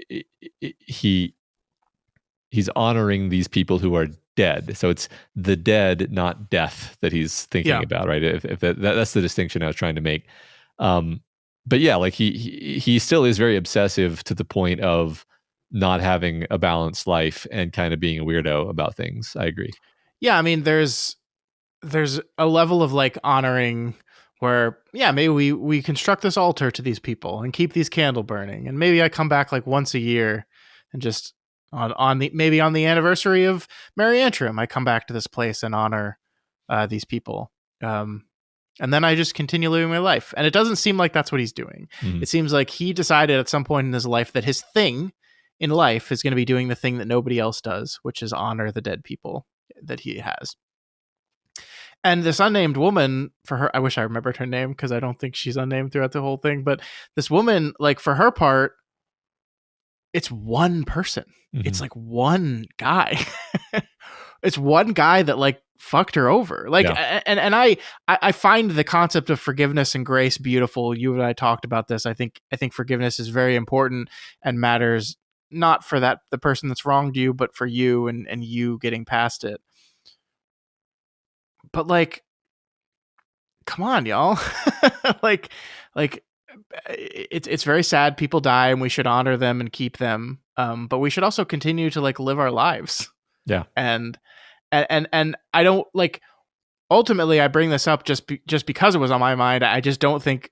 honoring these people who are dead. So it's the dead, not death, that he's thinking about, right? If that's the distinction I was trying to make. But yeah, like he still is very obsessive to the point of not having a balanced life and kind of being a weirdo about things. I agree. Yeah, I mean, there's a level of like honoring where, yeah, maybe we construct this altar to these people and keep these candle burning, and maybe I come back like once a year and just on the anniversary of Mary Antrim, I come back to this place and honor these people. And then I just continue living my life. And it doesn't seem like that's what he's doing. Mm-hmm. It seems like he decided at some point in his life that his thing in life is going to be doing the thing that nobody else does, which is honor the dead people that he has. And this unnamed woman, for her, I wish I remembered her name because I don't think she's unnamed throughout the whole thing. But this woman, like, for her part, it's one person. Mm-hmm. It's like one guy. It's one guy that like fucked her over. Like, and I find the concept of forgiveness and grace beautiful. You and I talked about this. I think forgiveness is very important and matters, not for the person that's wronged you, but for you and you getting past it. But like, come on, y'all. like it's very sad. People die and we should honor them and keep them. But we should also continue to like live our lives. Yeah. And I don't like, ultimately I bring this up just because it was on my mind. I just don't think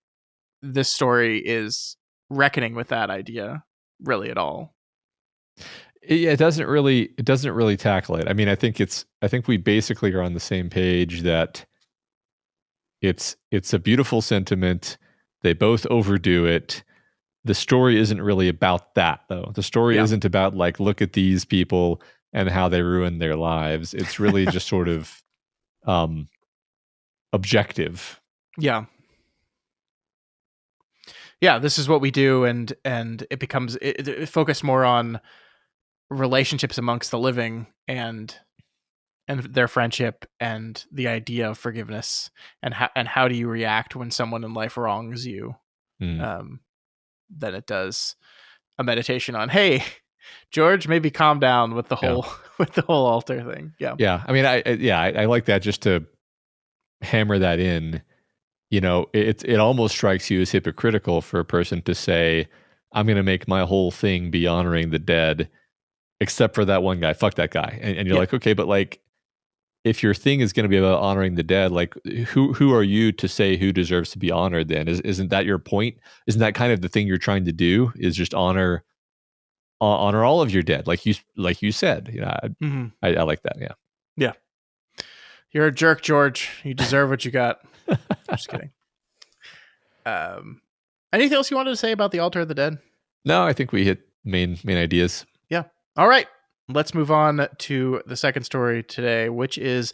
this story is reckoning with that idea really at all. It doesn't really tackle it. I mean, I think we basically are on the same page that it's a beautiful sentiment. They both overdo it. The story isn't really about that, though. The story isn't about like, look at these people and how they ruin their lives. It's really just sort of objective. Yeah. Yeah, this is what we do, and it becomes it focused more on relationships amongst the living and their friendship and the idea of forgiveness and how do you react when someone in life wrongs you, than it does a meditation on, hey, George, maybe calm down with the whole altar thing. I mean, I like that, just to hammer that in. You know, it almost strikes you as hypocritical for a person to say, I'm going to make my whole thing be honoring the dead, except for that one guy. Fuck that guy. And you're like, okay, but like, if your thing is going to be about honoring the dead, like who are you to say who deserves to be honored then? Isn't that your point? Isn't that kind of the thing you're trying to do, is just honor all of your dead? Like you said, you know, I like that. Yeah. Yeah. You're a jerk, George. You deserve what you got. I'm just kidding. Anything else you wanted to say about the Altar of the Dead? No, I think we hit main ideas. Yeah. All right. Let's move on to the second story today, which is,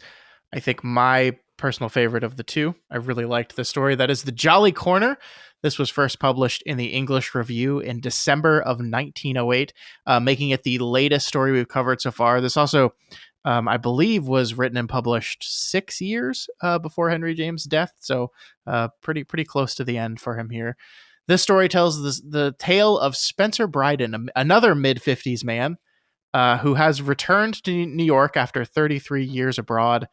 I think, my personal favorite of the two. I really liked this story. That is The Jolly Corner. This was first published in the English Review in December of 1908, making it the latest story we've covered so far. This also, I believe, was written and published 6 years before Henry James' death, so pretty close to the end for him here. This story tells the tale of Spencer Bryden, another mid-50s man, who has returned to New York after 33 years abroad.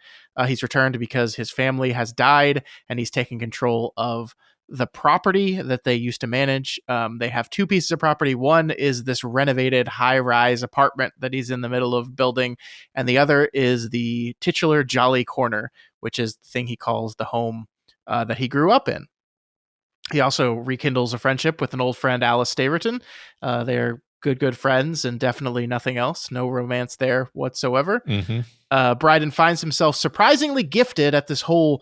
He's returned because his family has died, and he's taken control of the property that they used to manage. They have 2 pieces of property. One is this renovated high-rise apartment that he's in the middle of building, and the other is the titular Jolly Corner, which is the thing he calls the home that he grew up in. He also rekindles a friendship with an old friend, Alice Staverton. They're good friends, and definitely nothing else. No romance there whatsoever. Bryden finds himself surprisingly gifted at this whole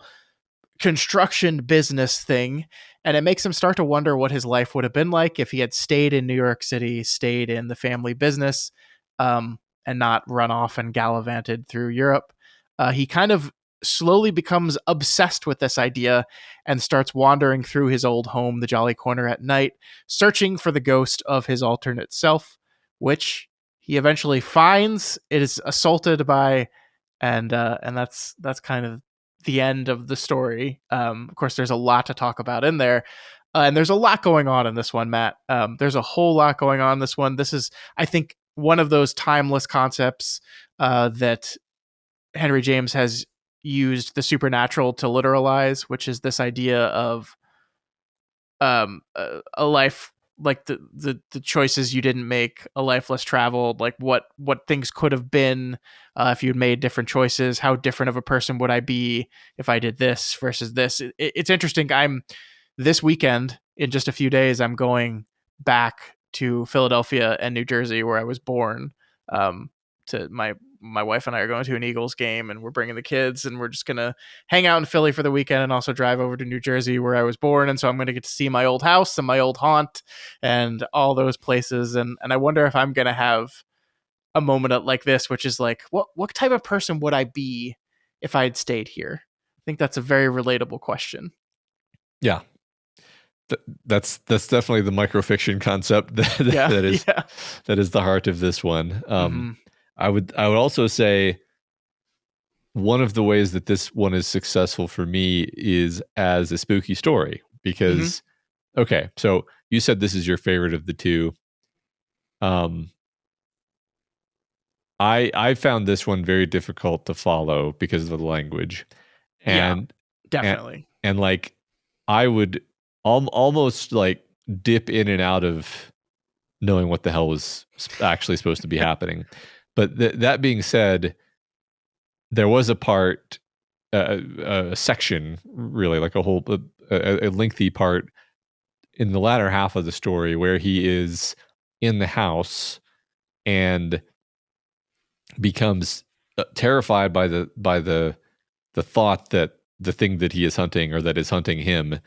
construction business thing, and it makes him start to wonder what his life would have been like if he had stayed in New York City, stayed in the family business, and not run off and gallivanted through Europe. He kind of slowly becomes obsessed with this idea and starts wandering through his old home, the Jolly Corner, at night, searching for the ghost of his alternate self, which he eventually finds. It is assaulted by, and that's kind of the end of the story. Of course, there's a lot to talk about in there, and there's a lot going on in this one, Matt. There's a whole lot going on in this one. This is, I think, one of those timeless concepts that Henry James has used the supernatural to literalize, which is this idea of a life like the choices you didn't make, a life less traveled, like what things could have been if you'd made different choices. How different of a person would I be if I did this versus this? It's interesting. I'm this weekend, in just a few days, I'm going back to Philadelphia and New Jersey, where I was born. To my wife and I are going to an Eagles game, and we're bringing the kids, and we're just going to hang out in Philly for the weekend and also drive over to New Jersey, where I was born. And so I'm going to get to see my old house and my old haunt and all those places. And I wonder if I'm going to have a moment like this, which is like, what type of person would I be if I had stayed here? I think that's a very relatable question. Yeah. That's definitely the microfiction concept that is the heart of this one. I would also say one of the ways that this one is successful for me is as a spooky story, because okay, so you said this is your favorite of the two. I found this one very difficult to follow because of the language, and definitely, and like I would almost like dip in and out of knowing what the hell was actually supposed to be happening. But that being said, there was a part, a section, really like a lengthy part in the latter half of the story where he is in the house and becomes terrified by the thought that the thing that he is hunting, or that is hunting him,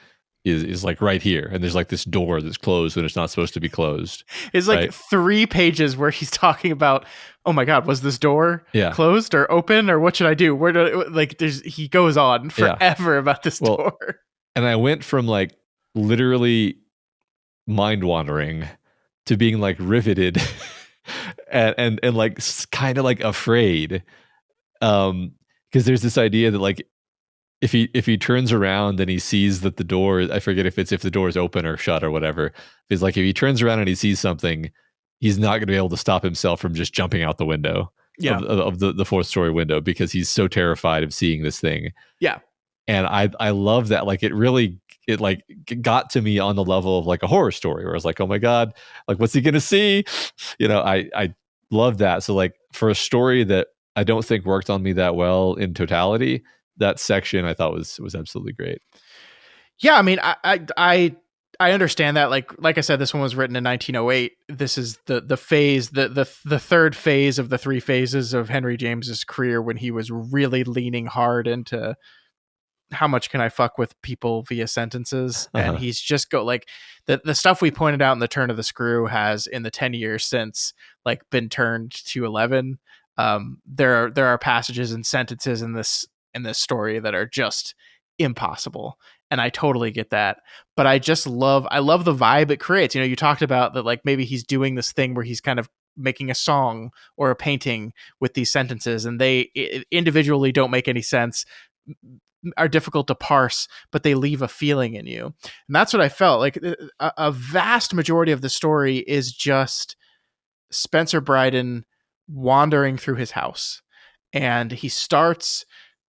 is like right here, and there's like this door that's closed when it's not supposed to be closed. It's like right? 3 pages where he's talking about, oh my god, was this door closed or open, or what should I do? Where do he goes on forever about this door. And I went from like literally mind wandering to being like riveted and like kind of like afraid, because there's this idea that like if he turns around and he sees that the door, I forget if the door is open or shut or whatever, it's like if he turns around and he sees something, he's not going to be able to stop himself from just jumping out the window of the 4th story window, because he's so terrified of seeing this thing. Yeah. And I love that. Like it like got to me on the level of like a horror story, where I was like, oh my God, like what's he going to see? I love that. So like for a story that I don't think worked on me that well in totality, that section I thought was absolutely great. Yeah, I mean, I understand that. Like I said, this one was written in 1908. This is the phase, the third phase of the 3 phases of Henry James's career, when he was really leaning hard into how much can I fuck with people via sentences. And he's just like the stuff we pointed out in the Turn of the Screw has, in the 10 years since, like been turned to 11. There are passages and sentences in this in this story that are just impossible. And I totally get that. But I love the vibe it creates. You talked about that, like maybe he's doing this thing where he's kind of making a song or a painting with these sentences, and they individually don't make any sense, are difficult to parse, but they leave a feeling in you. And that's what I felt like. A vast majority of the story is just Spencer Bryden wandering through his house. And he starts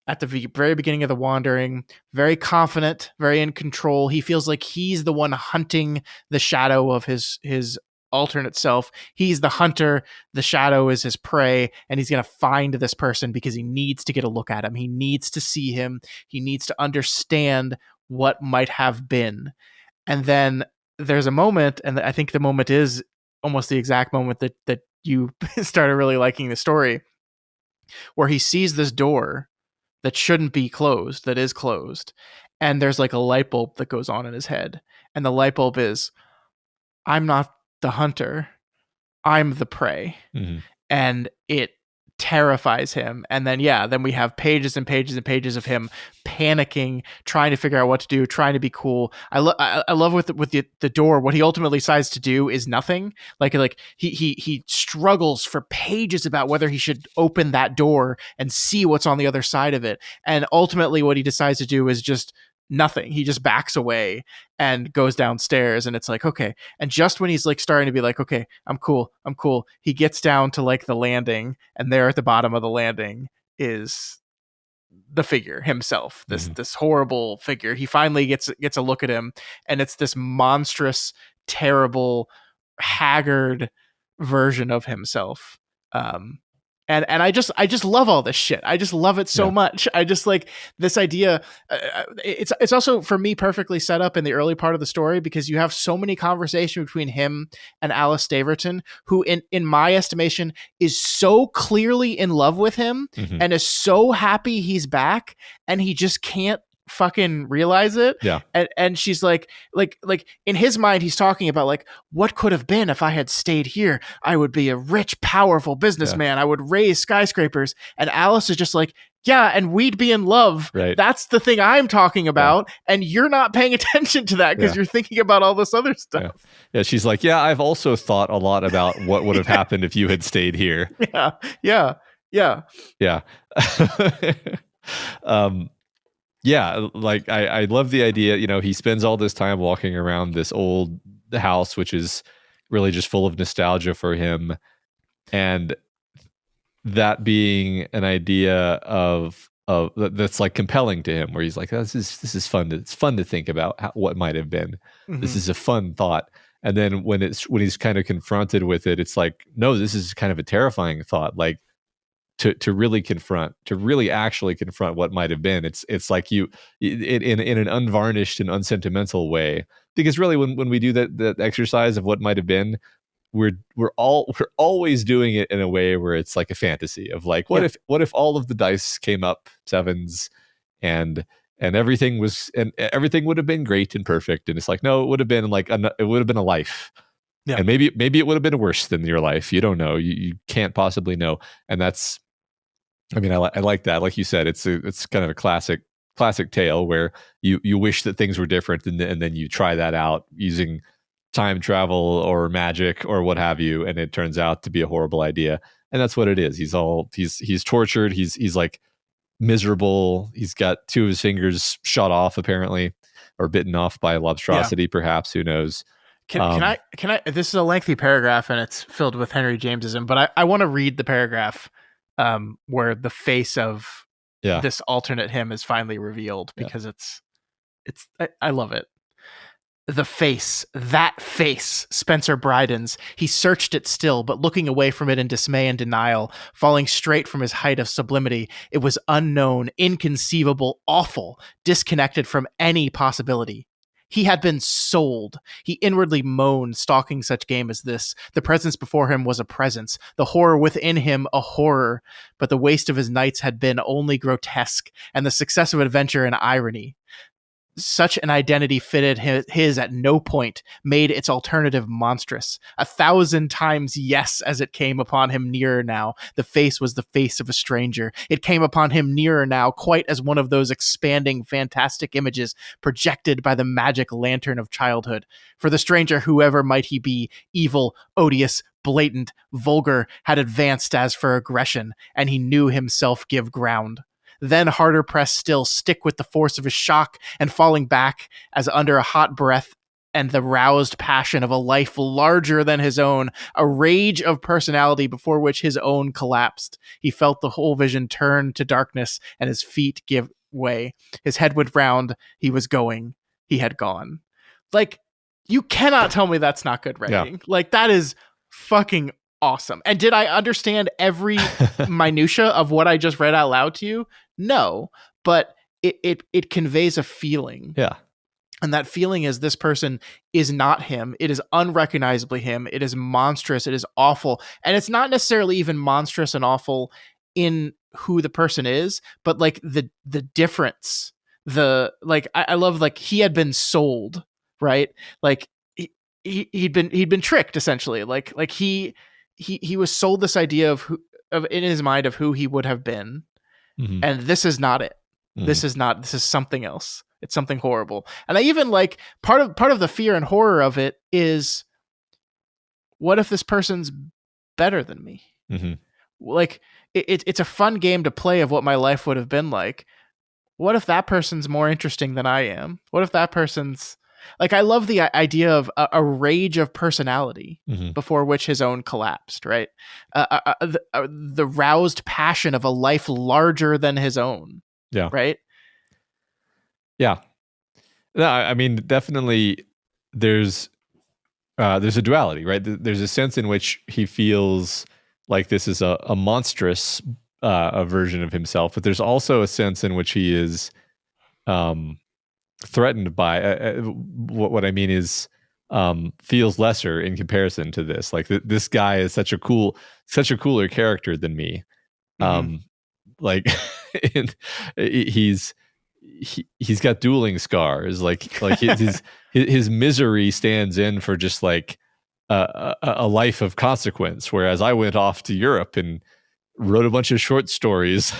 at the very beginning of the wandering, very confident, very in control. He feels like he's the one hunting the shadow of his alternate self. He's the hunter, the shadow is his prey, and he's going to find this person because he needs to get a look at him. He needs to see him. He needs to understand what might have been. And then there's a moment, and I think the moment is almost the exact moment that you started really liking the story, where he sees this door that shouldn't be closed, that is closed. And there's like a light bulb that goes on in his head. And the light bulb is, I'm not the hunter, I'm the prey. Mm-hmm. And it terrifies him. And then then we have pages and pages and pages of him panicking, trying to figure out what to do, trying to be cool. I love with the door, what he ultimately decides to do is nothing. Like he struggles for pages about whether he should open that door and see what's on the other side of it. And ultimately what he decides to do is just nothing. He just backs away and goes downstairs, and it's like, okay. And just when he's like starting to be like, okay, I'm cool, he gets down to like the landing, and there at the bottom of the landing is the figure himself, this horrible figure. He finally gets a look at him, and it's this monstrous, terrible, haggard version of himself. And I just love all this shit. I just love it so much. I just like this idea. It's also for me perfectly set up in the early part of the story, because you have so many conversations between him and Alice Staverton, who in my estimation is so clearly in love with him and is so happy he's back, and he just can't fucking realize it. And she's like in his mind he's talking about like, what could have been if I had stayed here? I would be a rich, powerful businessman. I would raise skyscrapers. And Alice is just like, yeah, and we'd be in love. Right. That's the thing I'm talking about. And you're not paying attention to that because you're thinking about all this other stuff. Yeah, she's like, yeah, I've also thought a lot about what would have happened if you had stayed here. Yeah. Yeah, like I love the idea. He spends all this time walking around this old house, which is really just full of nostalgia for him, and that being an idea of that's like compelling to him, where he's like, this is fun. It's fun to think about what might have been. This is a fun thought. And then when he's kind of confronted with it, it's like, no, this is kind of a terrifying thought. Like, to really actually confront what might have been. It's like in an unvarnished and unsentimental way, because really when we do that exercise of what might have been, we're always doing it in a way where it's like a fantasy of like, what if all of the dice came up sevens and everything would have been great and perfect, and it's like, no, it would have been like it would have been a life. And maybe it would have been worse than your life. You don't know. You can't possibly know. And that's, I mean, I like that. Like you said, it's kind of a classic tale where you wish that things were different, and then you try that out using time travel or magic or what have you, and it turns out to be a horrible idea. And that's what it is. He's tortured. He's like miserable. He's got two of his fingers shot off apparently, or bitten off by lobstrosity, perhaps. Who knows? Can I? This is a lengthy paragraph and it's filled with Henry Jamesism, but I want to read the paragraph where the face of this alternate him is finally revealed, because I love it. The face, that face, Spencer Bryden's. He searched it still, but looking away from it in dismay and denial, falling straight from his height of sublimity. It was unknown, inconceivable, awful, disconnected from any possibility. He had been sold. He inwardly moaned, stalking such game as this. The presence before him was a presence, the horror within him a horror, but the waste of his nights had been only grotesque, and the success of adventure an irony. such an identity fitted his at no point, made its alternative monstrous. 1,000 times yes, as it came upon him nearer now. The face was the face of a stranger. It came upon him nearer now, quite as one of those expanding, fantastic images projected by the magic lantern of childhood. For the stranger, whoever might he be, evil, odious, blatant, vulgar, had advanced as for aggression, and he knew himself give ground. Then harder pressed still, stick with the force of his shock, and falling back as under a hot breath and the roused passion of a life larger than his own, a rage of personality before which his own collapsed. He felt the whole vision turn to darkness and his feet give way. His head went round. He was going. He had gone. Like, you cannot tell me that's not good writing. Yeah. Like, that is fucking awesome. And did I understand every minutia of what I just read out loud to you? No, but it conveys a feeling. Yeah. And that feeling is this person is not him. It is unrecognizably him. It is monstrous. It is awful. And it's not necessarily even monstrous and awful in who the person is, but like the difference. I love, like, he had been sold, right? Like he'd been tricked essentially. Like he was sold this idea of in his mind of who he would have been. Mm-hmm. And this is not it. Mm-hmm. This is something else. It's something horrible. And I even like part of the fear and horror of it is, what if this person's better than me? Mm-hmm. Like it's a fun game to play of what my life would have been like. What if that person's more interesting than I am? What if that person's like, I love the idea of a rage of personality mm-hmm. before which his own collapsed, right? The roused passion of a life larger than his own. Yeah. Right. Yeah. No, I mean, definitely there's a duality, right? There's a sense in which he feels like this is a monstrous a version of himself, but there's also a sense in which he is threatened by what I mean is feels lesser in comparison to this. Like this guy is such a cooler character than me. Mm-hmm. Like he's got dueling scars. Like his misery stands in for just like a life of consequence. Whereas I went off to Europe and wrote a bunch of short stories.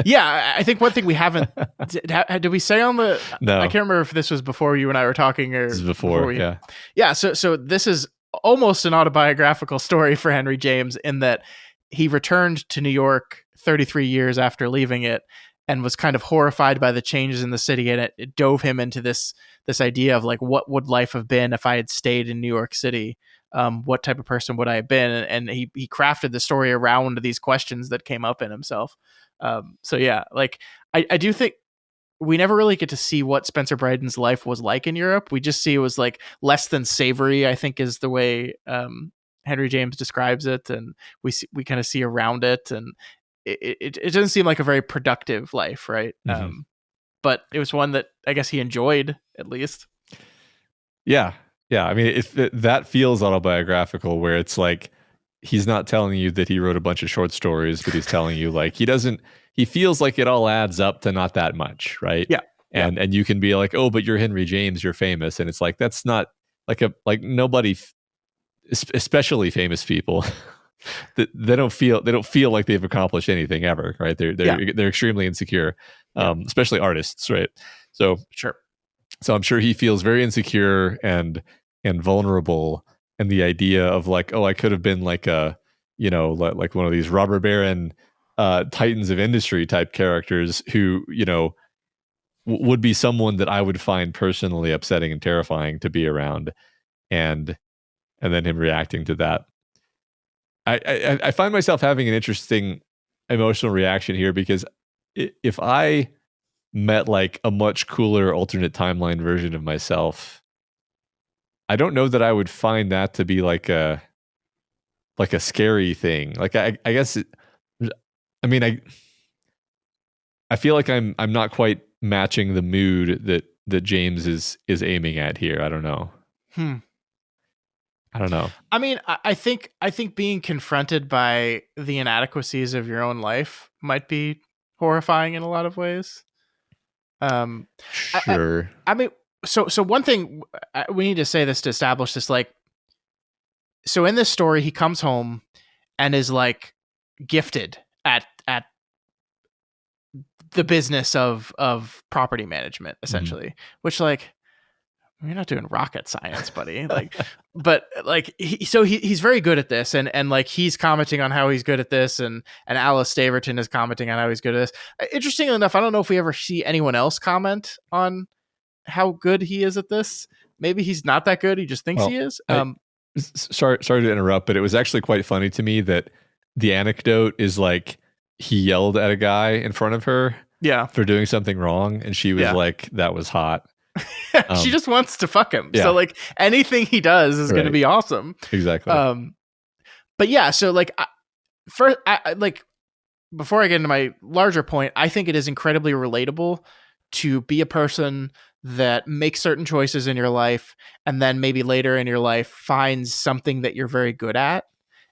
Yeah, I think one thing we haven't did we say on the no, I can't remember if this was before you and I were talking or this is before yeah. So this is almost an autobiographical story for Henry James, in that he returned to New York 33 years after leaving it and was kind of horrified by the changes in the city, and it dove him into this idea of like, what would life have been if I had stayed in New York City? What type of person would I have been? And he crafted the story around these questions that came up in himself. So yeah, like I do think we never really get to see what Spencer Bryden's life was like in Europe. We just see it was like less than savory, I think is the way Henry James describes it, and we kind of see around it, and it doesn't seem like a very productive life, right? Mm-hmm. But it was one that I guess he enjoyed, at least. Yeah. I mean, that feels autobiographical, where it's like he's not telling you that he wrote a bunch of short stories, but he's telling you like he feels like it all adds up to not that much, right? Yeah. And you can be like, oh, but you're Henry James, you're famous, and it's like that's not like nobody, especially famous people, they don't feel like they've accomplished anything ever, right? They're extremely insecure, especially artists, right? So sure. So I'm sure he feels very insecure and vulnerable, and the idea of like, oh, I could have been like like one of these robber baron titans of industry type characters who would be someone that I would find personally upsetting and terrifying to be around, and then him reacting to that. I find myself having an interesting emotional reaction here, because if I met like a much cooler alternate timeline version of myself, I don't know that I would find that to be like a scary thing. Like I guess I feel like I'm not quite matching the mood that James is aiming at here. I don't know. I don't know. I mean, I think being confronted by the inadequacies of your own life might be horrifying in a lot of ways. Um, Sure. I mean, so one thing we need to say this to establish this, like, so in this story, he comes home and is like gifted at the business of property management, essentially, which, like, you're not doing rocket science, buddy. Like, but like, he's very good at this, and like, he's commenting on how he's good at this, and Alice Staverton is commenting on how he's good at this. Interestingly enough, I don't know if we ever see anyone else comment on how good he is at this. Maybe he's not that good. He just thinks he is. Sorry to interrupt, but it was actually quite funny to me that the anecdote is like he yelled at a guy in front of her for doing something wrong, and she was like, that was hot. She just wants to fuck him. Yeah. So like, anything he does is going to be awesome. Exactly. But yeah, so like, like, before I get into my larger point, I think it is incredibly relatable to be a person that makes certain choices in your life, and then maybe later in your life finds something that you're very good at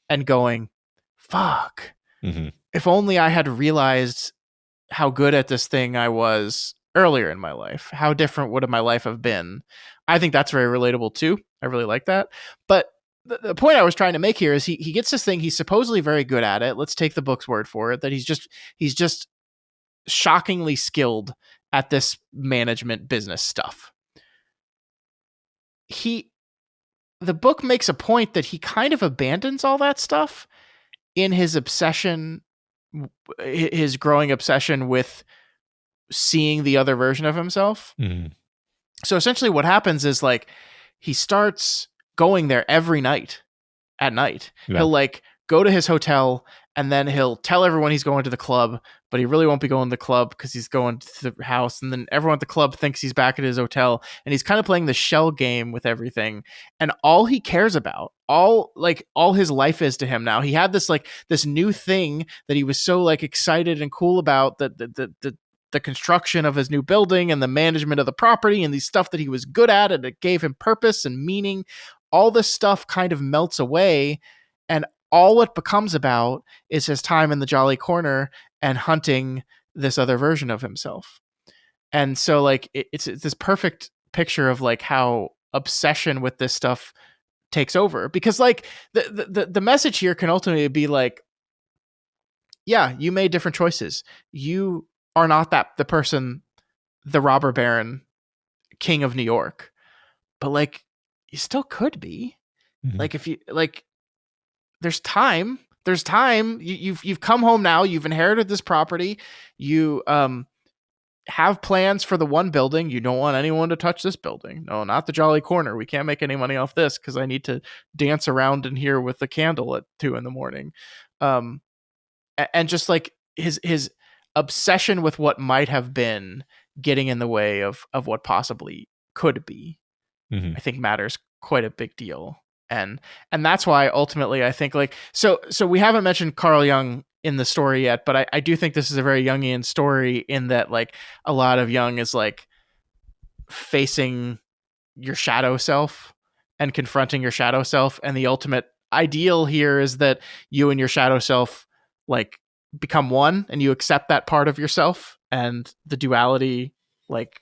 and going, fuck, if only I had realized how good at this thing I was earlier in my life, how different would my life have been? I think that's very relatable too. I really like that. But the point I was trying to make here is he gets this thing. He's supposedly very good at it. Let's take the book's word for it, that he's just shockingly skilled at this management business stuff. The book makes a point that he kind of abandons all that stuff in his obsession, his growing obsession with seeing the other version of himself. So essentially what happens is, like, he starts going there every night at night. Yeah. He'll like go to his hotel, and then he'll tell everyone he's going to the club, but he really won't be going to the club because he's going to the house. And then everyone at the club thinks he's back at his hotel, and he's kind of playing the shell game with everything. And all he cares about, all his life is to him now. He had this new thing that he was so like excited and cool about, that the construction of his new building and the management of the property and these stuff that he was good at, and it gave him purpose and meaning. All this stuff kind of melts away, and all it becomes about is his time in the Jolly Corner and hunting this other version of himself. And so like it's this perfect picture of like how obsession with this stuff takes over, because like the message here can ultimately be like, yeah, you made different choices. You are not the person, the robber baron, king of New York, but like you still could be. Like, if you like, there's time. You've come home now. You've inherited this property. You have plans for the one building. You don't want anyone to touch this building. No, not the Jolly Corner. We can't make any money off this because I need to dance around in here with a candle at 2 a.m. And just like his obsession with what might have been getting in the way of what possibly could be, I think matters quite a big deal. And that's why ultimately I think like, so we haven't mentioned Carl Jung in the story yet, but I do think this is a very Jungian story, in that like a lot of Jung is like facing your shadow self and confronting your shadow self. And the ultimate ideal here is that you and your shadow self like become one, and you accept that part of yourself, and the duality, like,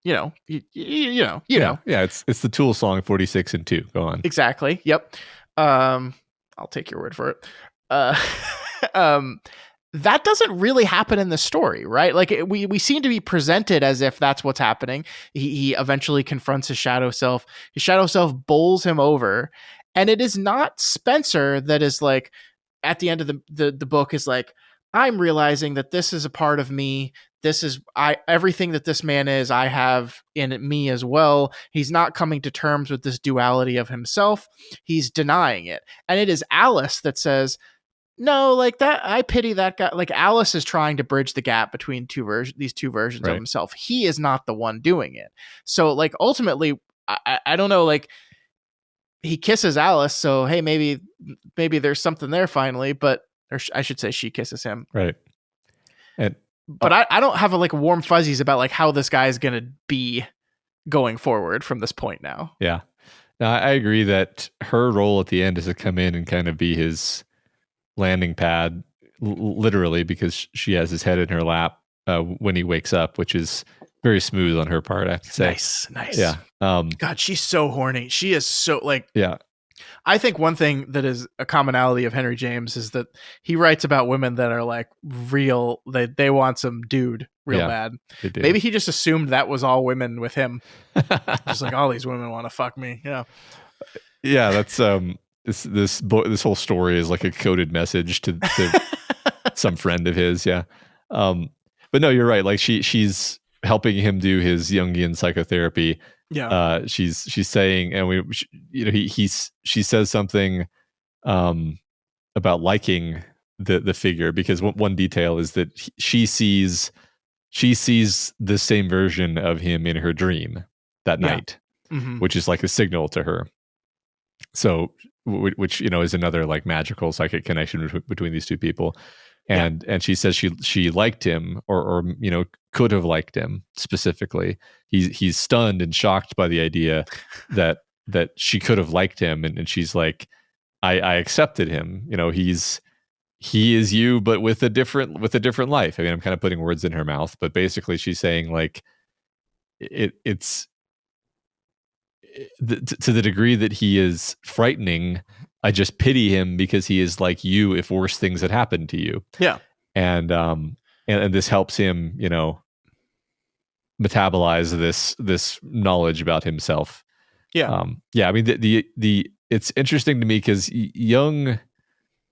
you know. Yeah, it's the Tool song 46 and 2. Go on. Exactly. Yep. I'll take your word for it. That doesn't really happen in the story, right? Like we seem to be presented as if that's what's happening. He eventually confronts his shadow self. His shadow self bowls him over, and it is not Spencer that is like, at the end of the book, is like, I'm realizing that this is a part of me. This is everything that this man is, I have in me as well. He's not coming to terms with this duality of himself. He's denying it. And it is Alice that says, no, like that, I pity that guy. Like, Alice is trying to bridge the gap between these two versions of himself. He is not the one doing it. So like, ultimately, I don't know, like, he kisses Alice. So, hey, maybe there's something there finally, but, or I should say she kisses him. Right. But I don't have like warm fuzzies about like how this guy is going to be going forward from this point now. Yeah. Now, I agree that her role at the end is to come in and kind of be his landing pad, literally, because she has his head in her lap when he wakes up, which is very smooth on her part, I have to say. Nice. Yeah. God, she's so horny. She is so like. Yeah. I think one thing that is a commonality of Henry James is that he writes about women that are like real. They want some dude real bad. They do. Maybe he just assumed that was all women with him. Just like all these women want to fuck me. Yeah. Yeah. That's this whole story is like a coded message to some friend of his. Yeah. But no, you're right. Like she's helping him do his Jungian psychotherapy. Yeah. She's saying, and she says something about liking the figure, because one detail is that she sees the same version of him in her dream that night, which is like a signal to her. So, which is another like magical psychic connection between these two people. And she says she liked him, or could have liked him specifically. He's stunned and shocked by the idea that she could have liked him, and she's like, I accepted him. He is you, but with a different life. I mean, I'm kind of putting words in her mouth, but basically she's saying like it's to the degree that he is frightening, I just pity him because he is like you if worse things had happened to you. Yeah. And this helps him, metabolize this knowledge about himself. Yeah. I mean, the it's interesting to me because Jung,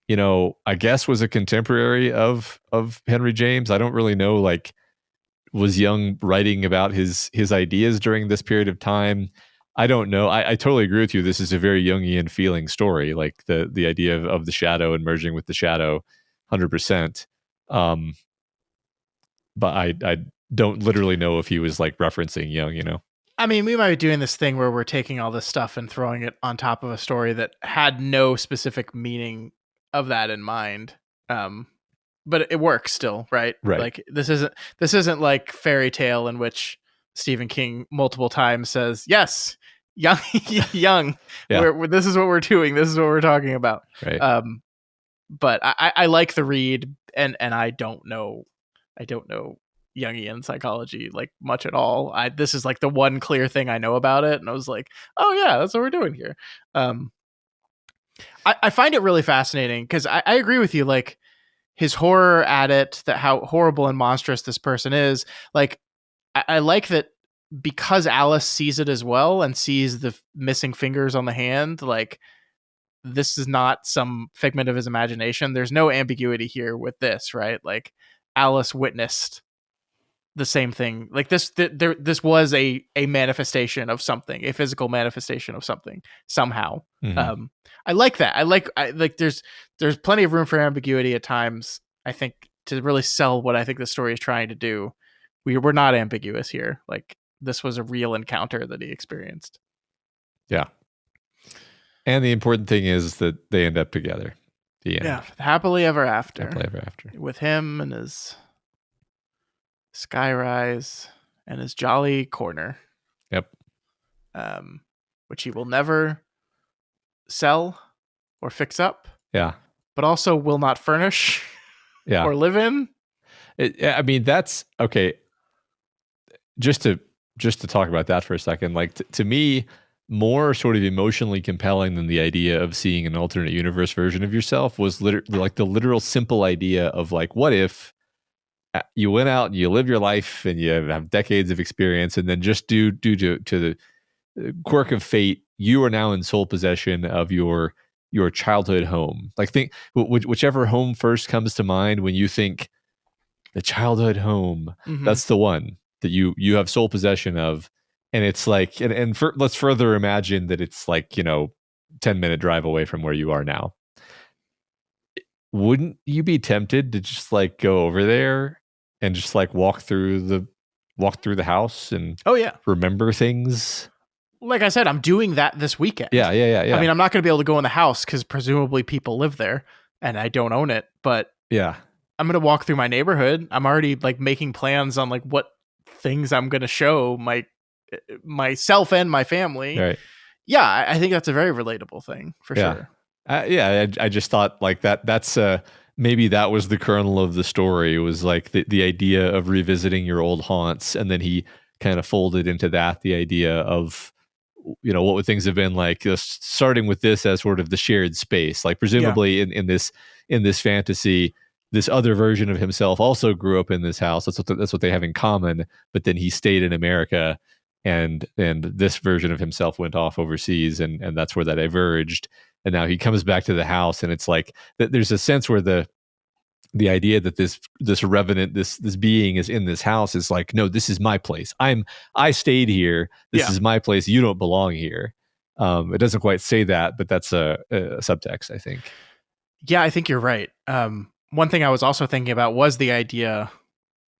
I guess was a contemporary of Henry James. I don't really know, like, was Jung writing about his ideas during this period of time? I don't know. I totally agree with you. This is a very Jungian feeling story, like the idea of the shadow and merging with the shadow, 100%. But I don't literally know if he was like referencing Jung, I mean, we might be doing this thing where we're taking all this stuff and throwing it on top of a story that had no specific meaning of that in mind. But it works still, right? Right. Like this isn't like fairy tale in which Stephen King multiple times says, yes, young. Yeah. This is what we're doing. This is what we're talking about. Right. But I like the read, and I don't know Jungian psychology like much at all. This is like the one clear thing I know about it, and I was like, oh yeah, that's what we're doing here. I find it really fascinating because I agree with you. Like his horror at it, that how horrible and monstrous this person is. Like I like that because Alice sees it as well and sees the missing fingers on the hand. Like this is not some figment of his imagination. There's no ambiguity here with this, right? Like Alice witnessed the same thing. Like this was a manifestation of something, a physical manifestation of something somehow. Mm-hmm. I like that. I like there's plenty of room for ambiguity at times, I think, to really sell what I think the story is trying to do. We're not ambiguous here. Like this was a real encounter that he experienced. Yeah. And the important thing is that they end up together. The end. Yeah, happily ever after. Happily ever after. With him and his skyrise and his jolly corner. Yep. Which he will never sell or fix up. Yeah. But also will not furnish. Yeah. Or live in. I mean, that's okay. Just to talk about that for a second, like to me, more sort of emotionally compelling than the idea of seeing an alternate universe version of yourself was like the literal simple idea of like, what if you went out and you live your life and you have decades of experience, and then just due to the quirk of fate, you are now in sole possession of your childhood home. Like think whichever home first comes to mind when you think the childhood home, that's the one that you have sole possession of. And it's like, let's further imagine that it's like, 10-minute drive away from where you are now. Wouldn't you be tempted to just like go over there and just like walk through the house and remember things? Like I said, I'm doing that this weekend. Yeah. I mean, I'm not going to be able to go in the house because presumably people live there and I don't own it, but yeah, I'm going to walk through my neighborhood. I'm already like making plans on like what things I'm going to show myself and my family. Right. Yeah, I think that's a very relatable thing for sure. I just thought like that's maybe that was the kernel of the story. It was like the idea of revisiting your old haunts, and then he kind of folded into that the idea of, what would things have been like, starting with this as sort of the shared space. Like presumably in this fantasy, this other version of himself also grew up in this house. That's what they have in common. But then he stayed in America, and this version of himself went off overseas, and that's where that diverged. And now he comes back to the house, and it's like there's a sense where the idea that this revenant, this being is in this house is like, no, this is my place. I stayed here. This is my place. You don't belong here. It doesn't quite say that, but that's a subtext, I think. Yeah, I think you're right. One thing I was also thinking about was the idea,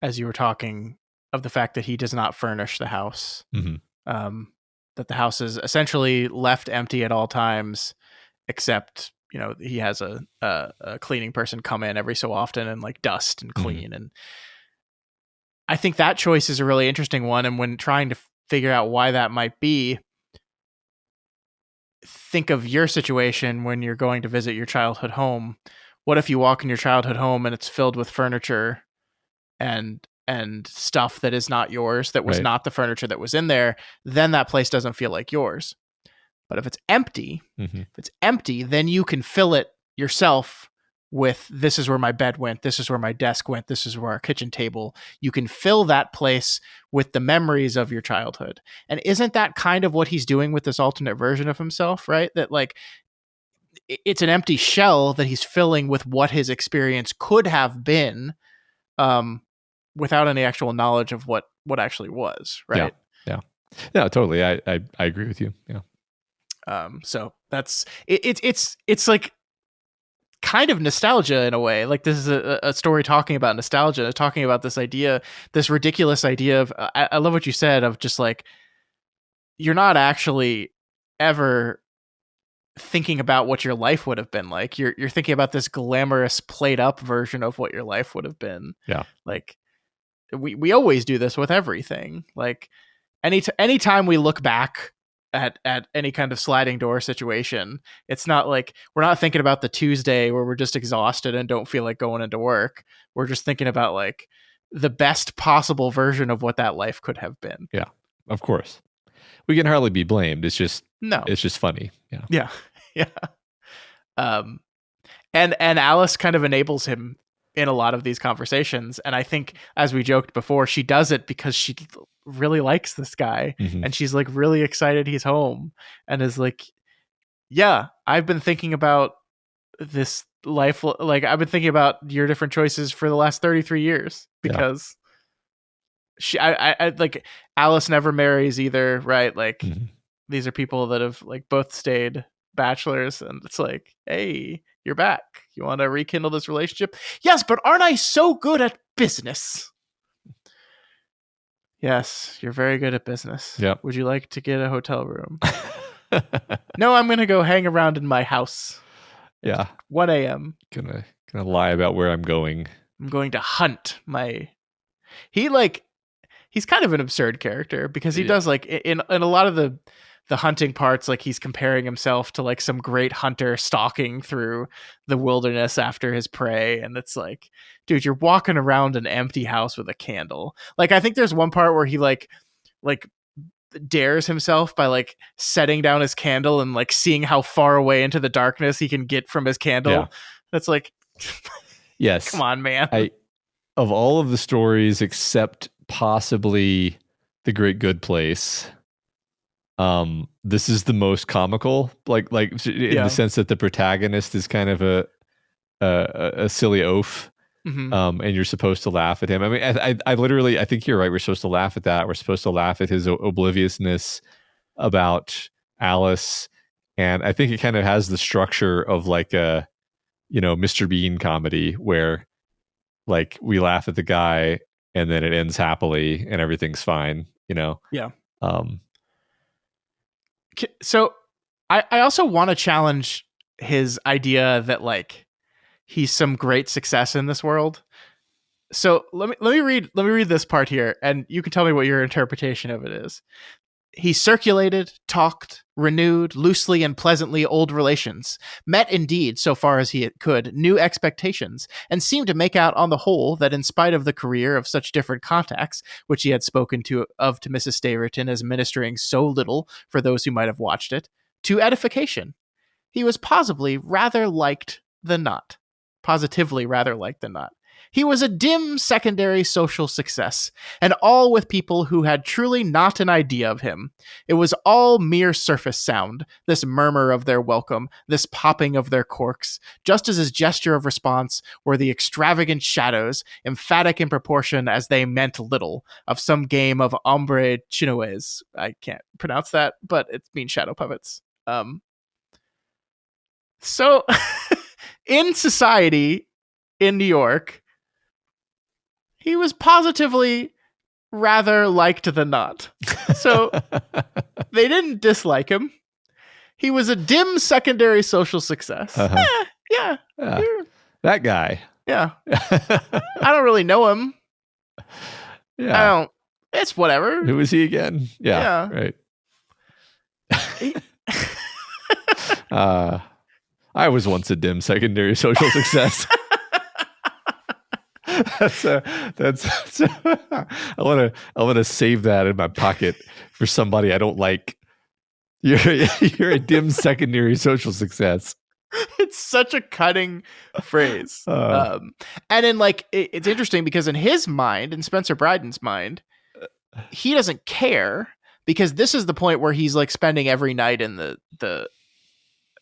as you were talking, of the fact that he does not furnish the house. Mm-hmm. That the house is essentially left empty at all times, except he has a cleaning person come in every so often and like dust and clean. And I think that choice is a really interesting one. And when trying to figure out why that might be, think of your situation when you're going to visit your childhood home. What if you walk in your childhood home and it's filled with furniture and stuff that is not yours, that was not the furniture that was in there? Then that place doesn't feel like yours. But if it's empty, then you can fill it yourself with, this is where my bed went, this is where my desk went, this is where our kitchen table. You can fill that place with the memories of your childhood. And isn't that kind of what he's doing with this alternate version of himself, right? That like, it's an empty shell that he's filling with what his experience could have been, without any actual knowledge of what actually was, right? Yeah, totally. I agree with you. Yeah. So that's it's like kind of nostalgia in a way. Like this is a story talking about nostalgia, talking about this idea, this ridiculous idea of, I love what you said, of just like, you're not actually ever thinking about what your life would have been like. You're thinking about this glamorous played up version of what your life would have been. Yeah. Like we always do this with everything. Like anytime we look back at any kind of sliding door situation, it's not like we're not thinking about the Tuesday where we're just exhausted and don't feel like going into work. We're just thinking about like the best possible version of what that life could have been. Yeah, of course. We can hardly be blamed. It's just funny. Yeah. And Alice kind of enables him in a lot of these conversations. And I think, as we joked before, she does it because she really likes this guy, and she's like really excited he's home, and is like, yeah, I've been thinking about this life. Like I've been thinking about your different choices for the last 33 years because I like, Alice never marries either. Right. Like these are people that have like both stayed bachelors, and it's like, hey, you're back. You want to rekindle this relationship? Yes, but aren't I so good at business? Yes, you're very good at business. Yep. Would you like to get a hotel room? No, I'm going to go hang around in my house. Yeah. 1 a.m. Gonna lie about where I'm going. I'm going to hunt my... He's kind of an absurd character because he does like in a lot of the hunting parts, like he's comparing himself to like some great hunter stalking through the wilderness after his prey. And it's like, dude, you're walking around an empty house with a candle. Like, I think there's one part where he like dares himself by like setting down his candle and like seeing how far away into the darkness he can get from his candle. Yeah. That's like, yes, come on, man. Of all of the stories, except possibly The Great Good Place, this is the most comical, like in the sense that the protagonist is kind of a silly oaf, and you're supposed to laugh at him. I mean, I literally, I think you're right. We're supposed to laugh at that. We're supposed to laugh at his obliviousness about Alice, and I think it kind of has the structure of like a, Mr. Bean comedy where like we laugh at the guy and then it ends happily and everything's fine. Yeah. So I also want to challenge his idea that like he's some great success in this world. So let me read this part here, and you can tell me what your interpretation of it is. He circulated, talked, renewed loosely and pleasantly old relations, met indeed, so far as he could, new expectations, and seemed to make out on the whole that in spite of the career of such different contacts, which he had spoken to Mrs. Staverton as ministering so little for those who might have watched it, to edification, he was positively rather liked than not. Positively rather liked than not. He was a dim secondary social success, and all with people who had truly not an idea of him. It was all mere surface sound, this murmur of their welcome, this popping of their corks, just as his gesture of response were the extravagant shadows, emphatic in proportion as they meant little, of some game of ombre chinoise. I can't pronounce that, but it means shadow puppets. So, in society in New York, he was positively rather liked than not. So they didn't dislike him. He was a dim secondary social success. Yeah. That guy. Yeah. I don't really know him. Yeah. I don't. It's whatever. Who is he again? Yeah. Right. I was once a dim secondary social success. That's I want to save that in my pocket for somebody I don't like. You're a dim secondary social success. It's such a cutting phrase. And in it's interesting because in his mind, in Spencer Bryden's mind, he doesn't care because this is the point where he's like spending every night in the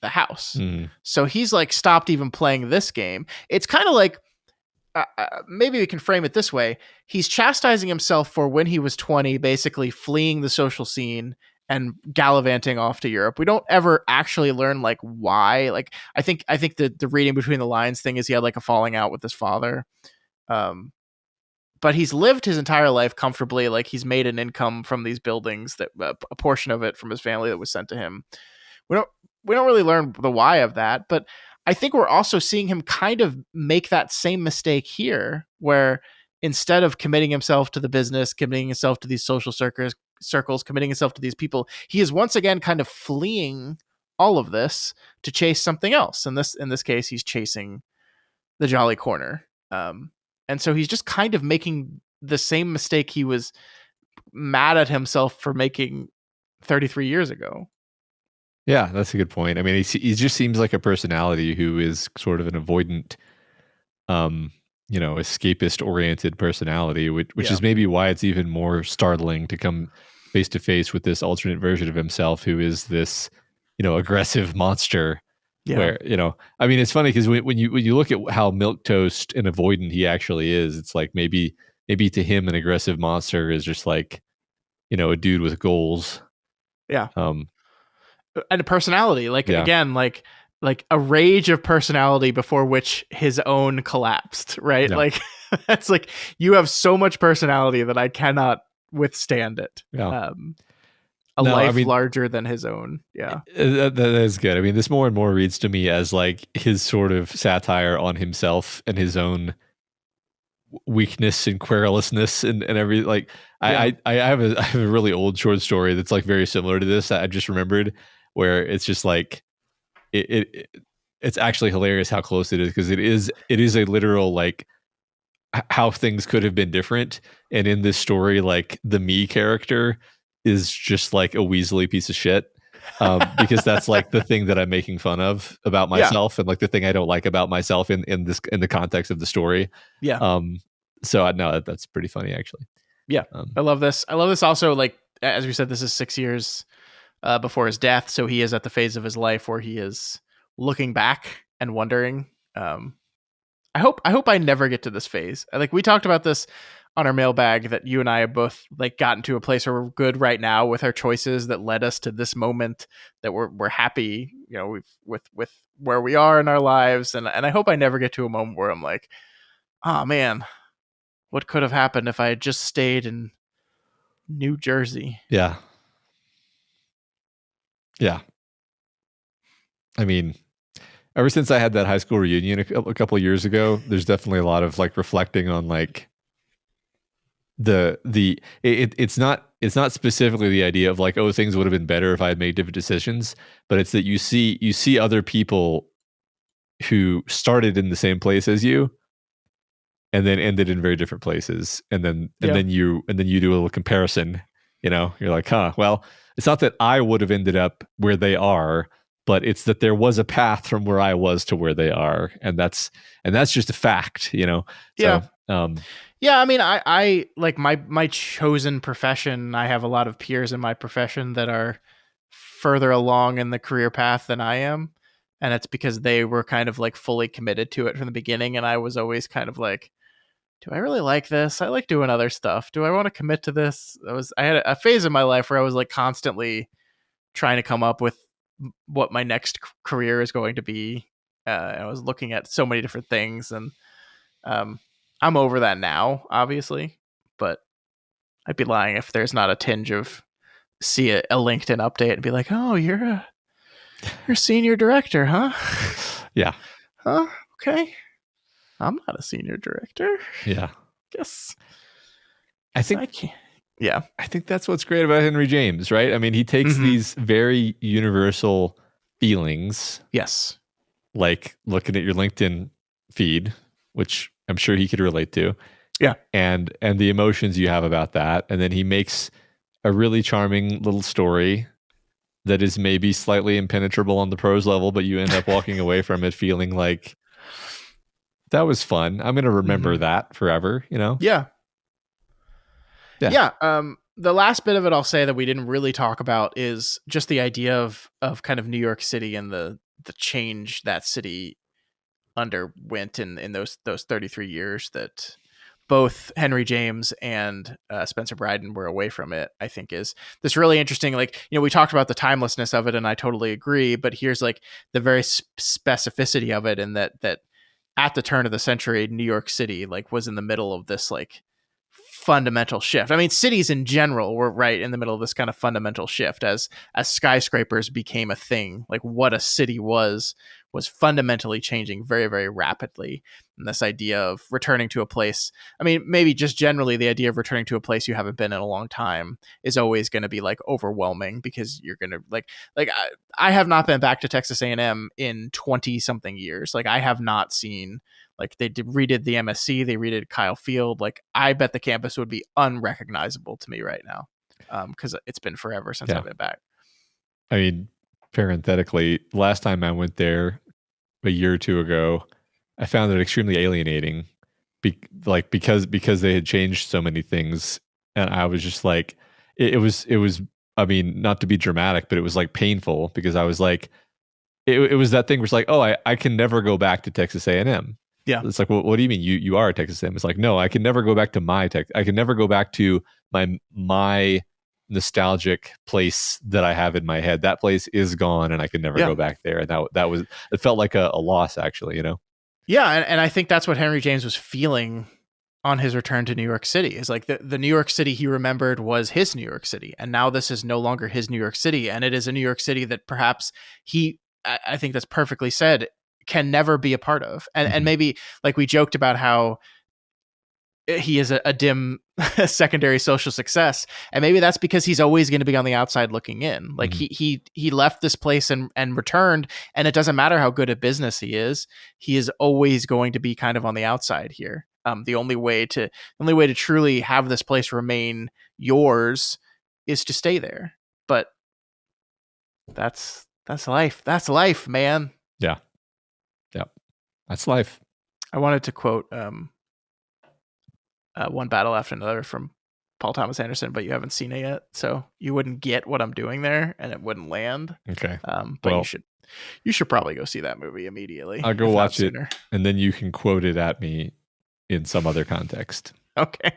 house. So he's like stopped even playing this game. It's kind of like maybe we can frame it this way. He's chastising himself for when he was 20, basically fleeing the social scene and gallivanting off to Europe. We don't ever actually learn like why. Like I think the reading between the lines thing is he had like a falling out with his father. But he's lived his entire life comfortably. Like he's made an income from these buildings, that a portion of it from his family that was sent to him. We don't really learn the why of that, but I think we're also seeing him kind of make that same mistake here, where instead of committing himself to the business, committing himself to these social circles, committing himself to these people, he is once again kind of fleeing all of this to chase something else. And in this case, he's chasing the Jolly Corner. And so he's just kind of making the same mistake he was mad at himself for making 33 years ago. Yeah, that's a good point. I mean, he just seems like a personality who is sort of an avoidant, escapist-oriented personality, which is maybe why it's even more startling to come face to face with this alternate version of himself, who is this, aggressive monster. Yeah. Where I mean, it's funny because when you look at how milquetoast and avoidant he actually is, it's like maybe to him an aggressive monster is just like, a dude with goals. Yeah. And a personality, again, like a rage of personality before which his own collapsed, right? Yeah. Like that's like, you have so much personality that I cannot withstand it. Yeah. Life larger than his own. Yeah. That is good. I mean, this more and more reads to me as like his sort of satire on himself and his own weakness and querulousness and every like. Yeah. I have a really old short story that's like very similar to this that I just remembered, where it's just like it's actually hilarious how close it is, because it is a literal like how things could have been different. And in this story, like the me character is just like a Weasley piece of shit, because that's like the thing that I'm making fun of about myself, and like the thing I don't like about myself in the context of the story. Yeah. So I know that's pretty funny actually. Yeah. I love this. Also, like, as we said, this is 6 years before his death. So he is at the phase of his life where he is looking back and wondering, I hope I never get to this phase. Like we talked about this on our mailbag, that you and I have both like gotten to a place where we're good right now with our choices that led us to this moment, that we're happy, with where we are in our lives. And I hope I never get to a moment where I'm like, oh man, what could have happened if I had just stayed in New Jersey? Yeah. Yeah. I mean, ever since I had that high school reunion a couple of years ago, there's definitely a lot of like reflecting on like it's not specifically the idea of like, oh, things would have been better if I had made different decisions, but it's that you see other people who started in the same place as you and then ended in very different places, and then you do a little comparison. You're like, huh, well, it's not that I would have ended up where they are, but it's that there was a path from where I was to where they are, and that's just a fact. Yeah. So Yeah, I mean, I like my chosen profession. I have a lot of peers in my profession that are further along in the career path than I am, and it's because they were kind of like fully committed to it from the beginning, and I was always kind of like, do I really like this? I like doing other stuff. Do I want to commit to this? I had a phase in my life where I was like constantly trying to come up with what my next career is going to be. I was looking at so many different things, and I'm over that now, obviously, but I'd be lying if there's not a tinge of see a LinkedIn update and be like, oh, you're a senior director, huh? yeah, Huh? Okay. I'm not a senior director. yeah. Guess I think I can't. Yeah. I think that's what's great about Henry James, right? I mean, he takes these very universal feelings, Yes. like looking at your LinkedIn feed, which I'm sure he could relate to. Yeah. And the emotions you have about that, and then he makes a really charming little story that is maybe slightly impenetrable on the prose level, but you end up walking away from it feeling like that was fun. I'm going to remember that forever, Yeah. Yeah. Yeah. The last bit of it I'll say that we didn't really talk about is just the idea of kind of New York City and the change that city underwent in those 33 years that both Henry James and Spencer Bryden were away from it. I think is this really interesting. Like, we talked about the timelessness of it, and I totally agree. But here's like the very specificity of it, and that at the turn of the century, New York City like was in the middle of this like fundamental shift. I mean, cities in general were right in the middle of this kind of fundamental shift as skyscrapers became a thing. Like what a city was fundamentally changing very, very rapidly. And this idea of returning to a place, I mean, maybe just generally the idea of returning to a place you haven't been in a long time is always going to be like overwhelming, because you're going to like I have not been back to Texas A&M in 20 something years. Like I have not seen, like they redid the MSC, they redid Kyle Field. Like I bet the campus would be unrecognizable to me right now, because it's been forever since I've been back. I mean, parenthetically, last time I went there a year or two ago, I found it extremely alienating, because they had changed so many things, and I was just like, it was. I mean, not to be dramatic, but it was like painful, because I was like, it was that thing where it's like, oh, I can never go back to Texas A&M. Yeah. It's like, well, what do you mean? You are at Texas A&M? It's like, no, I can never go back to my tech. I can never go back to my nostalgic place that I have in my head. That place is gone, and I can never go back there. And that was, it felt like a loss, actually, Yeah, and I think that's what Henry James was feeling on his return to New York City. Is like the New York City he remembered was his New York City, and now this is no longer his New York City, and it is a New York City that perhaps I think that's perfectly said, can never be a part of. And maybe like we joked about how he is a dim secondary social success, and maybe that's because he's always going to be on the outside looking in. Like he left this place and returned, and it doesn't matter how good at business he is always going to be kind of on the outside here. The only way to truly have this place remain yours is to stay there. But that's life. That's life, man. Yeah. That's life. I wanted to quote One Battle After Another from Paul Thomas Anderson, but you haven't seen it yet, so you wouldn't get what I'm doing there, and it wouldn't land. Okay. But you should probably go see that movie immediately. I'll go watch it, and then you can quote it at me in some other context. Okay.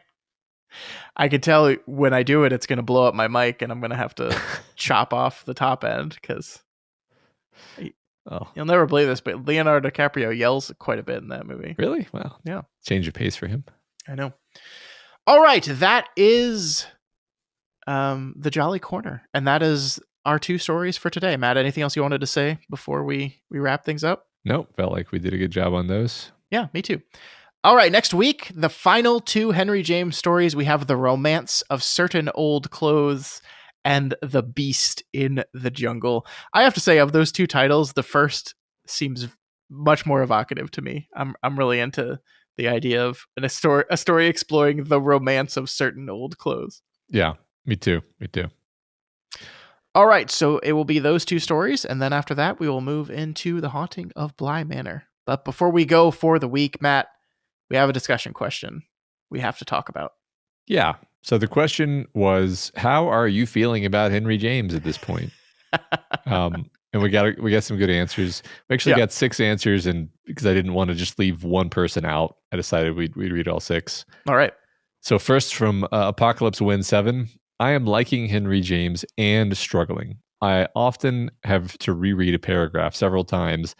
I can tell when I do it, it's going to blow up my mic, and I'm going to have to chop off the top end, because you'll never believe this, but Leonardo DiCaprio yells quite a bit in that movie. Really? Wow. Yeah. Change of pace for him. I know. All right. That is the Jolly Corner. And that is our two stories for today. Matt, anything else you wanted to say before we wrap things up? Nope. Felt like we did a good job on those. Yeah, me too. All right, next week, the final 2 Henry James stories. We have The Romance of Certain Old Clothes and The Beast in the Jungle. I have to say, of those 2 titles, the first seems much more evocative to me. I'm really into the idea of a story exploring the romance of certain old clothes. Yeah, me too. All right, so it will be those 2 stories, and then after that, we will move into The Haunting of Bly Manor. But before we go for the week, Matt, we have a discussion question we have to talk about. Yeah. So the question was, how are you feeling about Henry James at this point? And we got some good answers. We actually got 6 answers, and because I didn't want to just leave one person out, I decided we'd read all 6. All right. So first from Apocalypse Win 7, I am liking Henry James and struggling. I often have to reread a paragraph several times,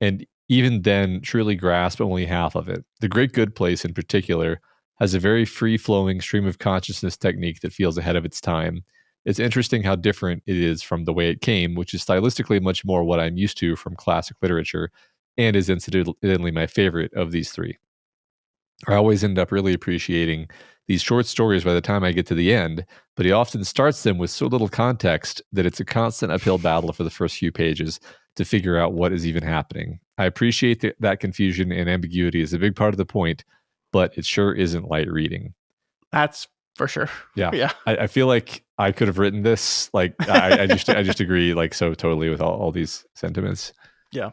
and even then truly grasp only half of it. The Great Good Place in particular has a very free-flowing stream of consciousness technique that feels ahead of its time. It's interesting how different it is from The Way It Came, which is stylistically much more what I'm used to from classic literature, and is incidentally my favorite of these 3. I always end up really appreciating these short stories by the time I get to the end, but he often starts them with so little context that it's a constant uphill battle for the first few pages to figure out what is even happening. I appreciate that confusion and ambiguity is a big part of the point, but it sure isn't light reading. That's for sure. Yeah. I feel like I could have written this. Like I just agree like so totally with all these sentiments. Yeah.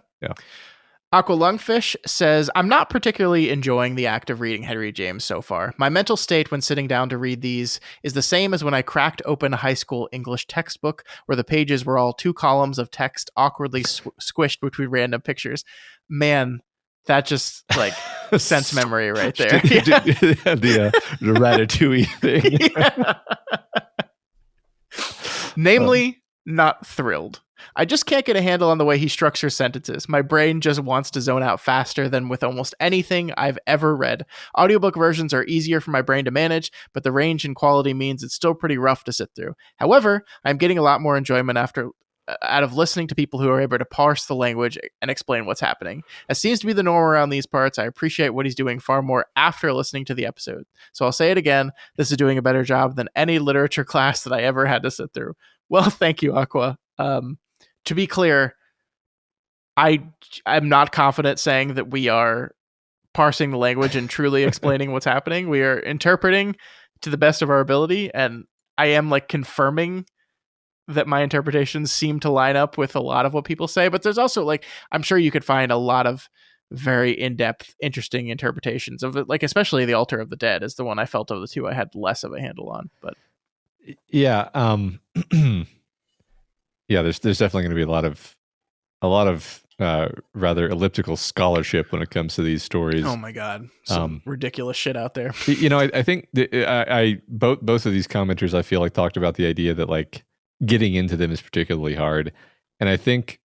Aqua Lungfish says, I'm not particularly enjoying the act of reading Henry James so far. My mental state when sitting down to read these is the same as when I cracked open a high school English textbook where the pages were all 2 columns of text awkwardly squished between random pictures. Man, that just like sense memory right there. The Ratatouille thing. Yeah. Namely, not thrilled. I just can't get a handle on the way he structures sentences. My brain just wants to zone out faster than with almost anything I've ever read. Audiobook versions are easier for my brain to manage, but the range and quality means it's still pretty rough to sit through. However, I'm getting a lot more enjoyment out of listening to people who are able to parse the language and explain what's happening. As seems to be the norm around these parts, I appreciate what he's doing far more after listening to the episode. So I'll say it again, this is doing a better job than any literature class that I ever had to sit through. Well, thank you, Aqua. To be clear, I'm not confident saying that we are parsing the language and truly explaining what's happening. We are interpreting to the best of our ability, and I am like confirming that my interpretations seem to line up with a lot of what people say. But there's also like, I'm sure you could find a lot of very in-depth, interesting interpretations of it. Like especially the Altar of the Dead is the one I felt of the 2 I had less of a handle on. But yeah. Yeah, there's definitely going to be a lot of rather elliptical scholarship when it comes to these stories. Oh my God, some ridiculous shit out there. I think both of these commenters I feel like talked about the idea that like getting into them is particularly hard, and I think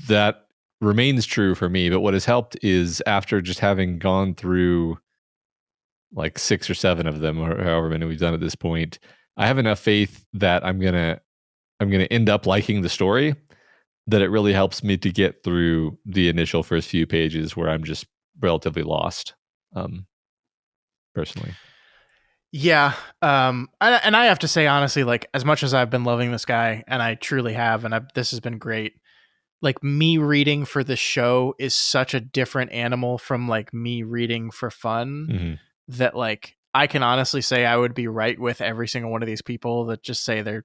that remains true for me. But what has helped is after just having gone through like 6 or 7 of them, or however many we've done at this point, I have enough faith that I'm gonna end up liking the story, that it really helps me to get through the initial first few pages where I'm just relatively lost, personally. Yeah. And I have to say, honestly, like as much as I've been loving this guy, and I truly have, and this has been great, like me reading for the show is such a different animal from like me reading for fun, that like I can honestly say I would be right with every single one of these people that just say they're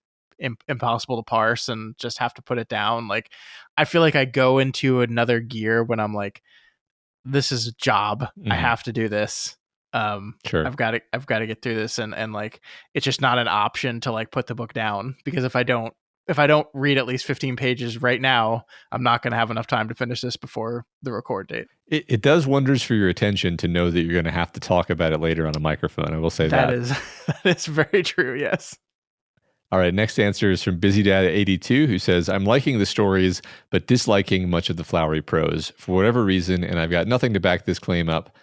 impossible to parse and just have to put it down. Like I feel like I go into another gear when I'm like, this is a job. I have to do this. Sure. I've got to get through this, and like it's just not an option to like put the book down, because if I don't read at least 15 pages right now, I'm not going to have enough time to finish this before the record date. It does wonders for your attention to know that you're going to have to talk about it later on a microphone. I will say that is very true. Yes. All right, next answer is from Busy Dad 82, who says, I'm liking the stories, but disliking much of the flowery prose for whatever reason, and I've got nothing to back this claim up,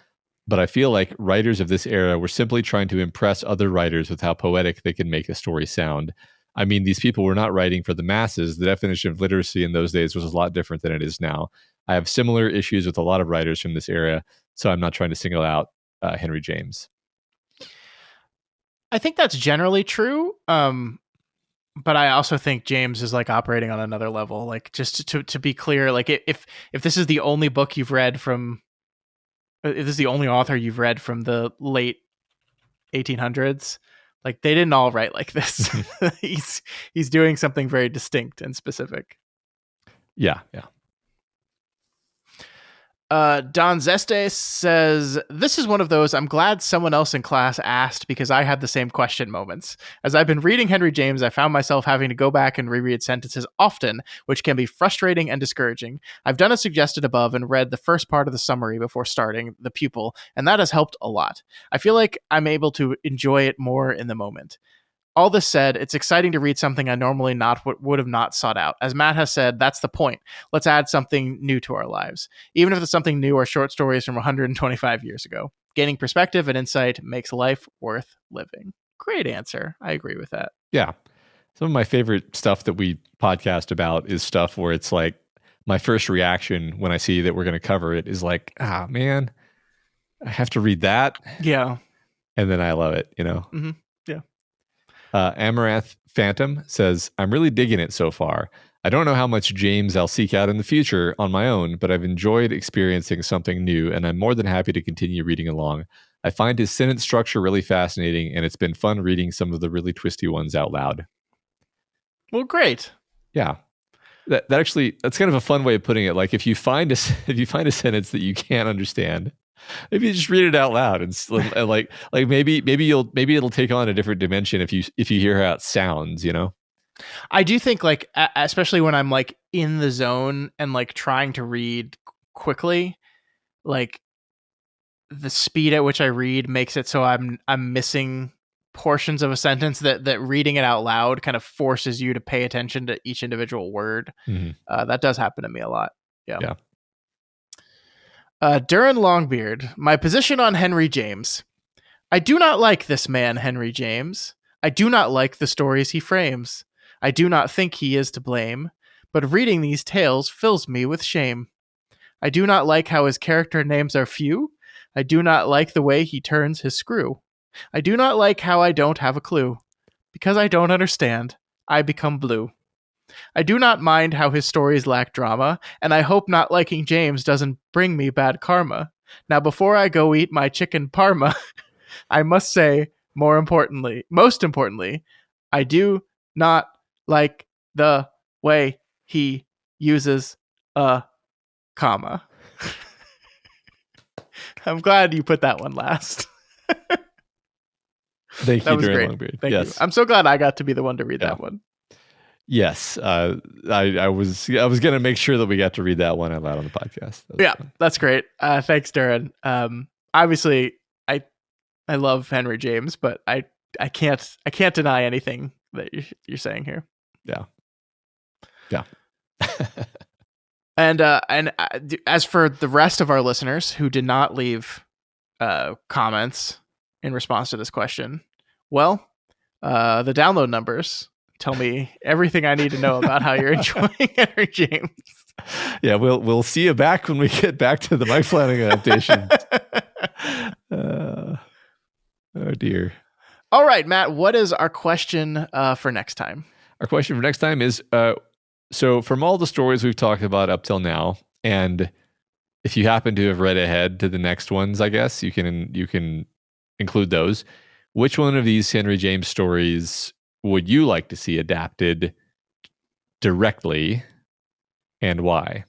but I feel like writers of this era were simply trying to impress other writers with how poetic they can make a story sound. I mean, these people were not writing for the masses. The definition of literacy in those days was a lot different than it is now. I have similar issues with a lot of writers from this era, So I'm not trying to single out Henry James. I think that's generally true. But I also think James is like operating on another level. Like, just to be clear, like if this is the only book you've read from, if this is the only author you've read from the late 1800s, like they didn't all write like this. He's doing something very distinct and specific. Yeah. Don Zeste says, this is one of those I'm glad someone else in class asked because I had the same question moments. As I've been reading Henry James, I found myself having to go back and reread sentences often, which can be frustrating and discouraging. I've done as suggested above and read the first part of the summary before starting The Pupil, and that has helped a lot. I feel like I'm able to enjoy it more in the moment. All this said, it's exciting to read something I normally would have not sought out. As Matt has said, that's the point. Let's add something new to our lives. Even if it's something new or short stories from 125 years ago. Gaining perspective and insight makes life worth living. Great answer. I agree with that. Yeah. Some of my favorite stuff that we podcast about is stuff where it's like my first reaction when I see that we're going to cover it is like, man, I have to read that. Yeah. And then I love it, Mm-hmm. Yeah. Amaranth Phantom says, I'm really digging it so far. I don't know how much James I'll seek out in the future on my own, but I've enjoyed experiencing something new, and I'm more than happy to continue reading along. I find his sentence structure really fascinating, and it's been fun reading some of the really twisty ones out loud. Well, great. Yeah. That's kind of a fun way of putting it. Like if you find a sentence that you can't understand, maybe you just read it out loud and like maybe it'll take on a different dimension if you hear how it sounds, I do think like especially when I'm like in the zone and like trying to read quickly, like the speed at which I read makes it so I'm missing portions of a sentence that reading it out loud kind of forces you to pay attention to each individual word. Mm-hmm. That does happen to me a lot. Yeah. Durin Longbeard, my position on Henry James. I do not like this man, Henry James. I do not like the stories he frames. I do not think he is to blame, but reading these tales fills me with shame. I do not like how his character names are few. I do not like the way he turns his screw. I do not like how I don't have a clue. Because I don't understand, I become blue. I do not mind how his stories lack drama, and I hope not liking James doesn't bring me bad karma. Now, before I go eat my chicken parma, I must say, most importantly, I do not like the way he uses a comma. I'm glad you put that one last. Thank you, Durin Longbeard. Thank you. I'm so glad I got to be the one to read that one. Yes, I was going to make sure that we got to read that one out loud on the podcast. Fun. That's great. Thanks, Durin. Obviously, I love Henry James, but I can't deny anything that you're saying here. Yeah. And as for the rest of our listeners who did not leave comments in response to this question, well, the download numbers tell me everything I need to know about how you're enjoying Henry James. Yeah, we'll see you back when we get back to the Mike Flanagan adaptation. Oh dear. All right, Matt, what is our question for next time? Our question for next time is, so from all the stories we've talked about up till now, and if you happen to have read ahead to the next ones, I guess you can include those. Which one of these Henry James stories would you like to see adapted directly, and why?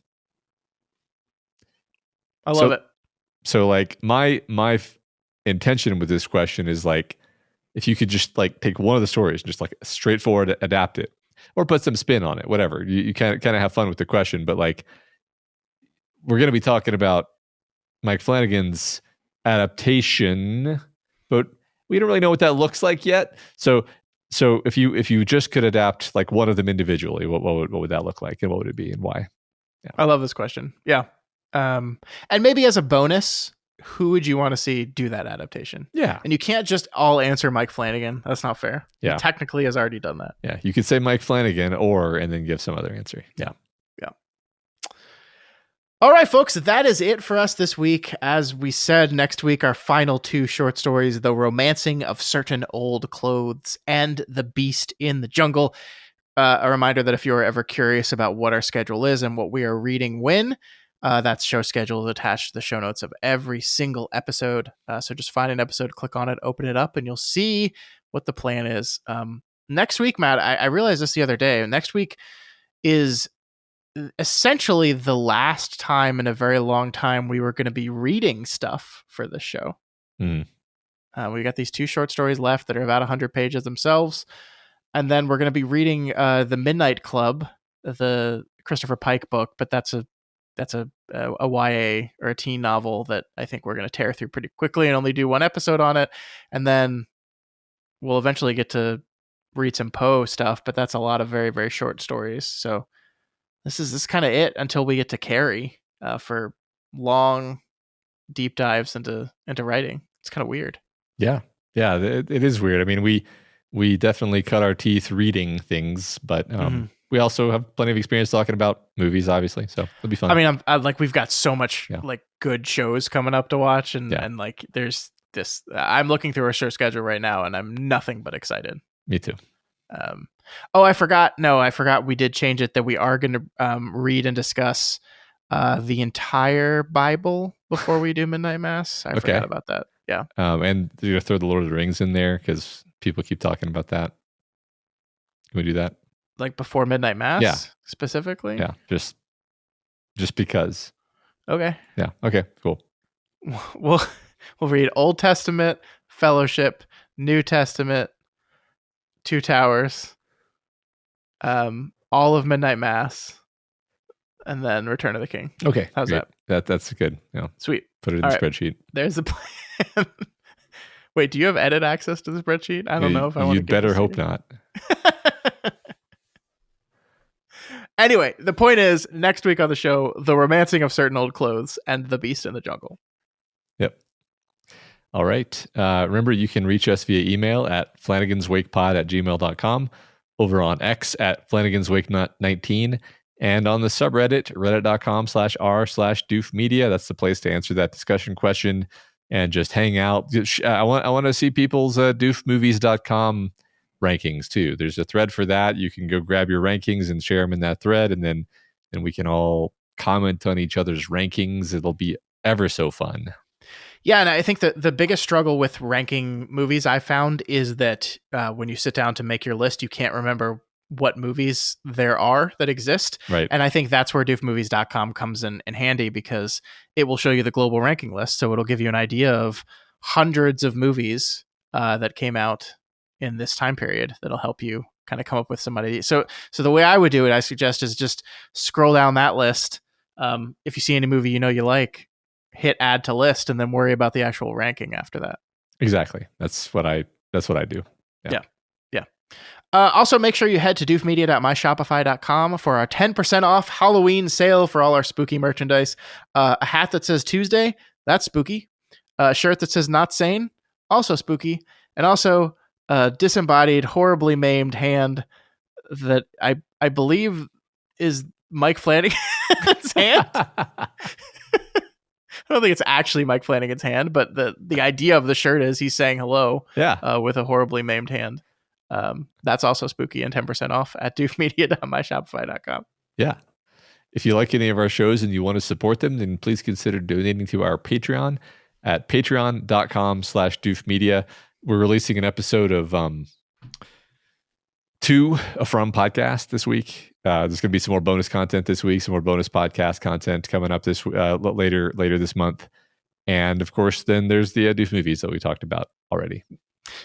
I love it. So like my intention with this question is like, if you could just like take one of the stories and just like straightforward adapt it, or put some spin on it, whatever. You kind of have fun with the question, but like we're going to be talking about Mike Flanagan's adaptation, but we don't really know what that looks like yet. So if you just could adapt like one of them individually, what would that look like, and what would it be, and why? Yeah. I love this question. Yeah. And maybe as a bonus, who would you want to see do that adaptation? Yeah. And you can't just all answer Mike Flanagan. That's not fair. Yeah. He technically has already done that. Yeah. You could say Mike Flanagan and then give some other answer. Yeah. All right, folks, that is it for us this week. As we said, next week, our final 2 short stories, The Romancing of Certain Old Clothes and The Beast in the Jungle. A reminder that if you're ever curious about what our schedule is and what we are reading when, that show schedule is attached to the show notes of every single episode. So just find an episode, click on it, open it up, and you'll see what the plan is. Next week, Matt, I realized this the other day. Next week is essentially the last time in a very long time we were going to be reading stuff for the show. Mm. We got these 2 short stories left that are about 100 pages themselves. And then we're going to be reading The Midnight Club, the Christopher Pike book, but that's a YA or a teen novel that I think we're going to tear through pretty quickly and only do 1 episode on it. And then we'll eventually get to read some Poe stuff, but that's a lot of very, very short stories. So this is kind of it until we get to Carrie for long, deep dives into writing. It's kind of weird. Yeah, it is weird. I mean, we definitely cut our teeth reading things, but we also have plenty of experience talking about movies, obviously. So it'll be fun. I mean, I'm like, we've got so much like good shows coming up to watch, and like there's this. I'm looking through our show schedule right now, and I'm nothing but excited. Me too. I forgot. No, I forgot. We did change it that we are going to read and discuss the entire Bible before we do Midnight Mass. I forgot about that. Yeah. And you're gonna throw the Lord of the Rings in there because people keep talking about that. Can we do that? Like before Midnight Mass, specifically. Yeah, just because. Okay. Yeah. Okay. Cool. We'll read Old Testament, Fellowship, New Testament, Two Towers, all of Midnight Mass, and then Return of the King. Okay. How's great. That's good. Yeah. Sweet. Put it in the spreadsheet. There's the plan. Wait, do you have edit access to the spreadsheet? I don't know if I want to. You better hope not. Anyway, the point is, next week on the show, The Romancing of Certain Old Clothes and The Beast in the Jungle. Yep. All right. Remember, you can reach us via email at flanaganswakepod@gmail.com, over on X at flanaganswake19, and on the subreddit, reddit.com/r/doofmedia. That's the place to answer that discussion question and just hang out. I want to see people's doofmovies.com rankings too. There's a thread for that. You can go grab your rankings and share them in that thread, and then we can all comment on each other's rankings. It'll be ever so fun. Yeah, and I think that the biggest struggle with ranking movies I found is that when you sit down to make your list, you can't remember what movies there are that exist. Right. And I think that's where doofmovies.com comes in handy, because it will show you the global ranking list. So it'll give you an idea of hundreds of movies that came out in this time period that'll help you kind of come up with somebody. So the way I would do it, I suggest, is just scroll down that list. If you see any movie you like, hit add to list, and then worry about the actual ranking after that. Exactly. That's what I do. Yeah. Also, make sure you head to doofmedia.myshopify.com for our 10% off Halloween sale for all our spooky merchandise. A hat that says Tuesday, that's spooky. A shirt that says Not Sane, also spooky. And also a disembodied, horribly maimed hand that I believe is Mike Flanagan's hand. I don't think it's actually Mike Flanagan's hand, but the idea of the shirt is he's saying hello with a horribly maimed hand. That's also spooky and 10% off at doofmedia.myshopify.com. Yeah. If you like any of our shows and you want to support them, then please consider donating to our Patreon at patreon.com/doofmedia. We're releasing an episode of From podcast this week. There's going to be some more bonus content this week, some more bonus podcast content coming up this later this month. And of course, then there's the Doof movies that we talked about already.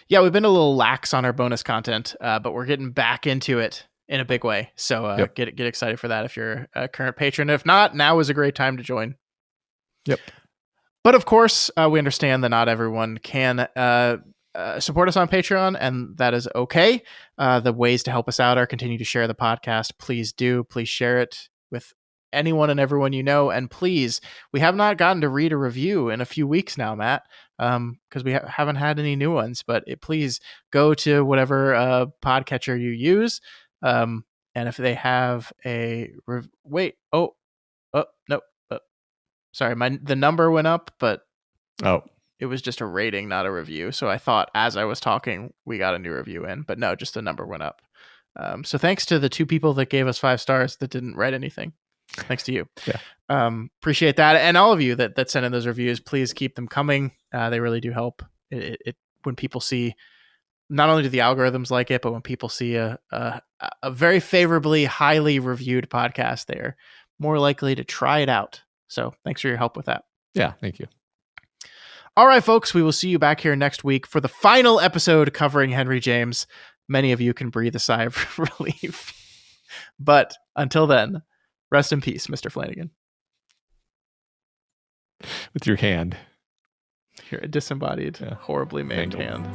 Yeah, we've been a little lax on our bonus content, but we're getting back into it in a big way. So get excited for that if you're a current patron. If not, now is a great time to join. Yep. But of course, we understand that not everyone can support us on Patreon, and that is okay. The ways to help us out are continue to share the podcast. Please do. Please share it with anyone and everyone you know. And please, we have not gotten to read a review in a few weeks now, Matt, because we haven't had any new ones. But please go to whatever podcatcher you use. And if they have a... no. Sorry, the number went up, but it was just a rating, not a review. So I thought as I was talking, we got a new review in, but no, just the number went up. So thanks to the 2 people that gave us 5 stars that didn't write anything. Thanks to you. Yeah. Appreciate that. And all of you that sent in those reviews, please keep them coming. They really do help. It when people see, not only do the algorithms like it, but when people see a very favorably, highly reviewed podcast, they're more likely to try it out. So thanks for your help with that. Yeah, thank you. All right, folks, we will see you back here next week for the final episode covering Henry James. Many of you can breathe a sigh of relief. But until then, rest in peace, Mr. Flanagan. With your hand. You're a disembodied, horribly maimed hand.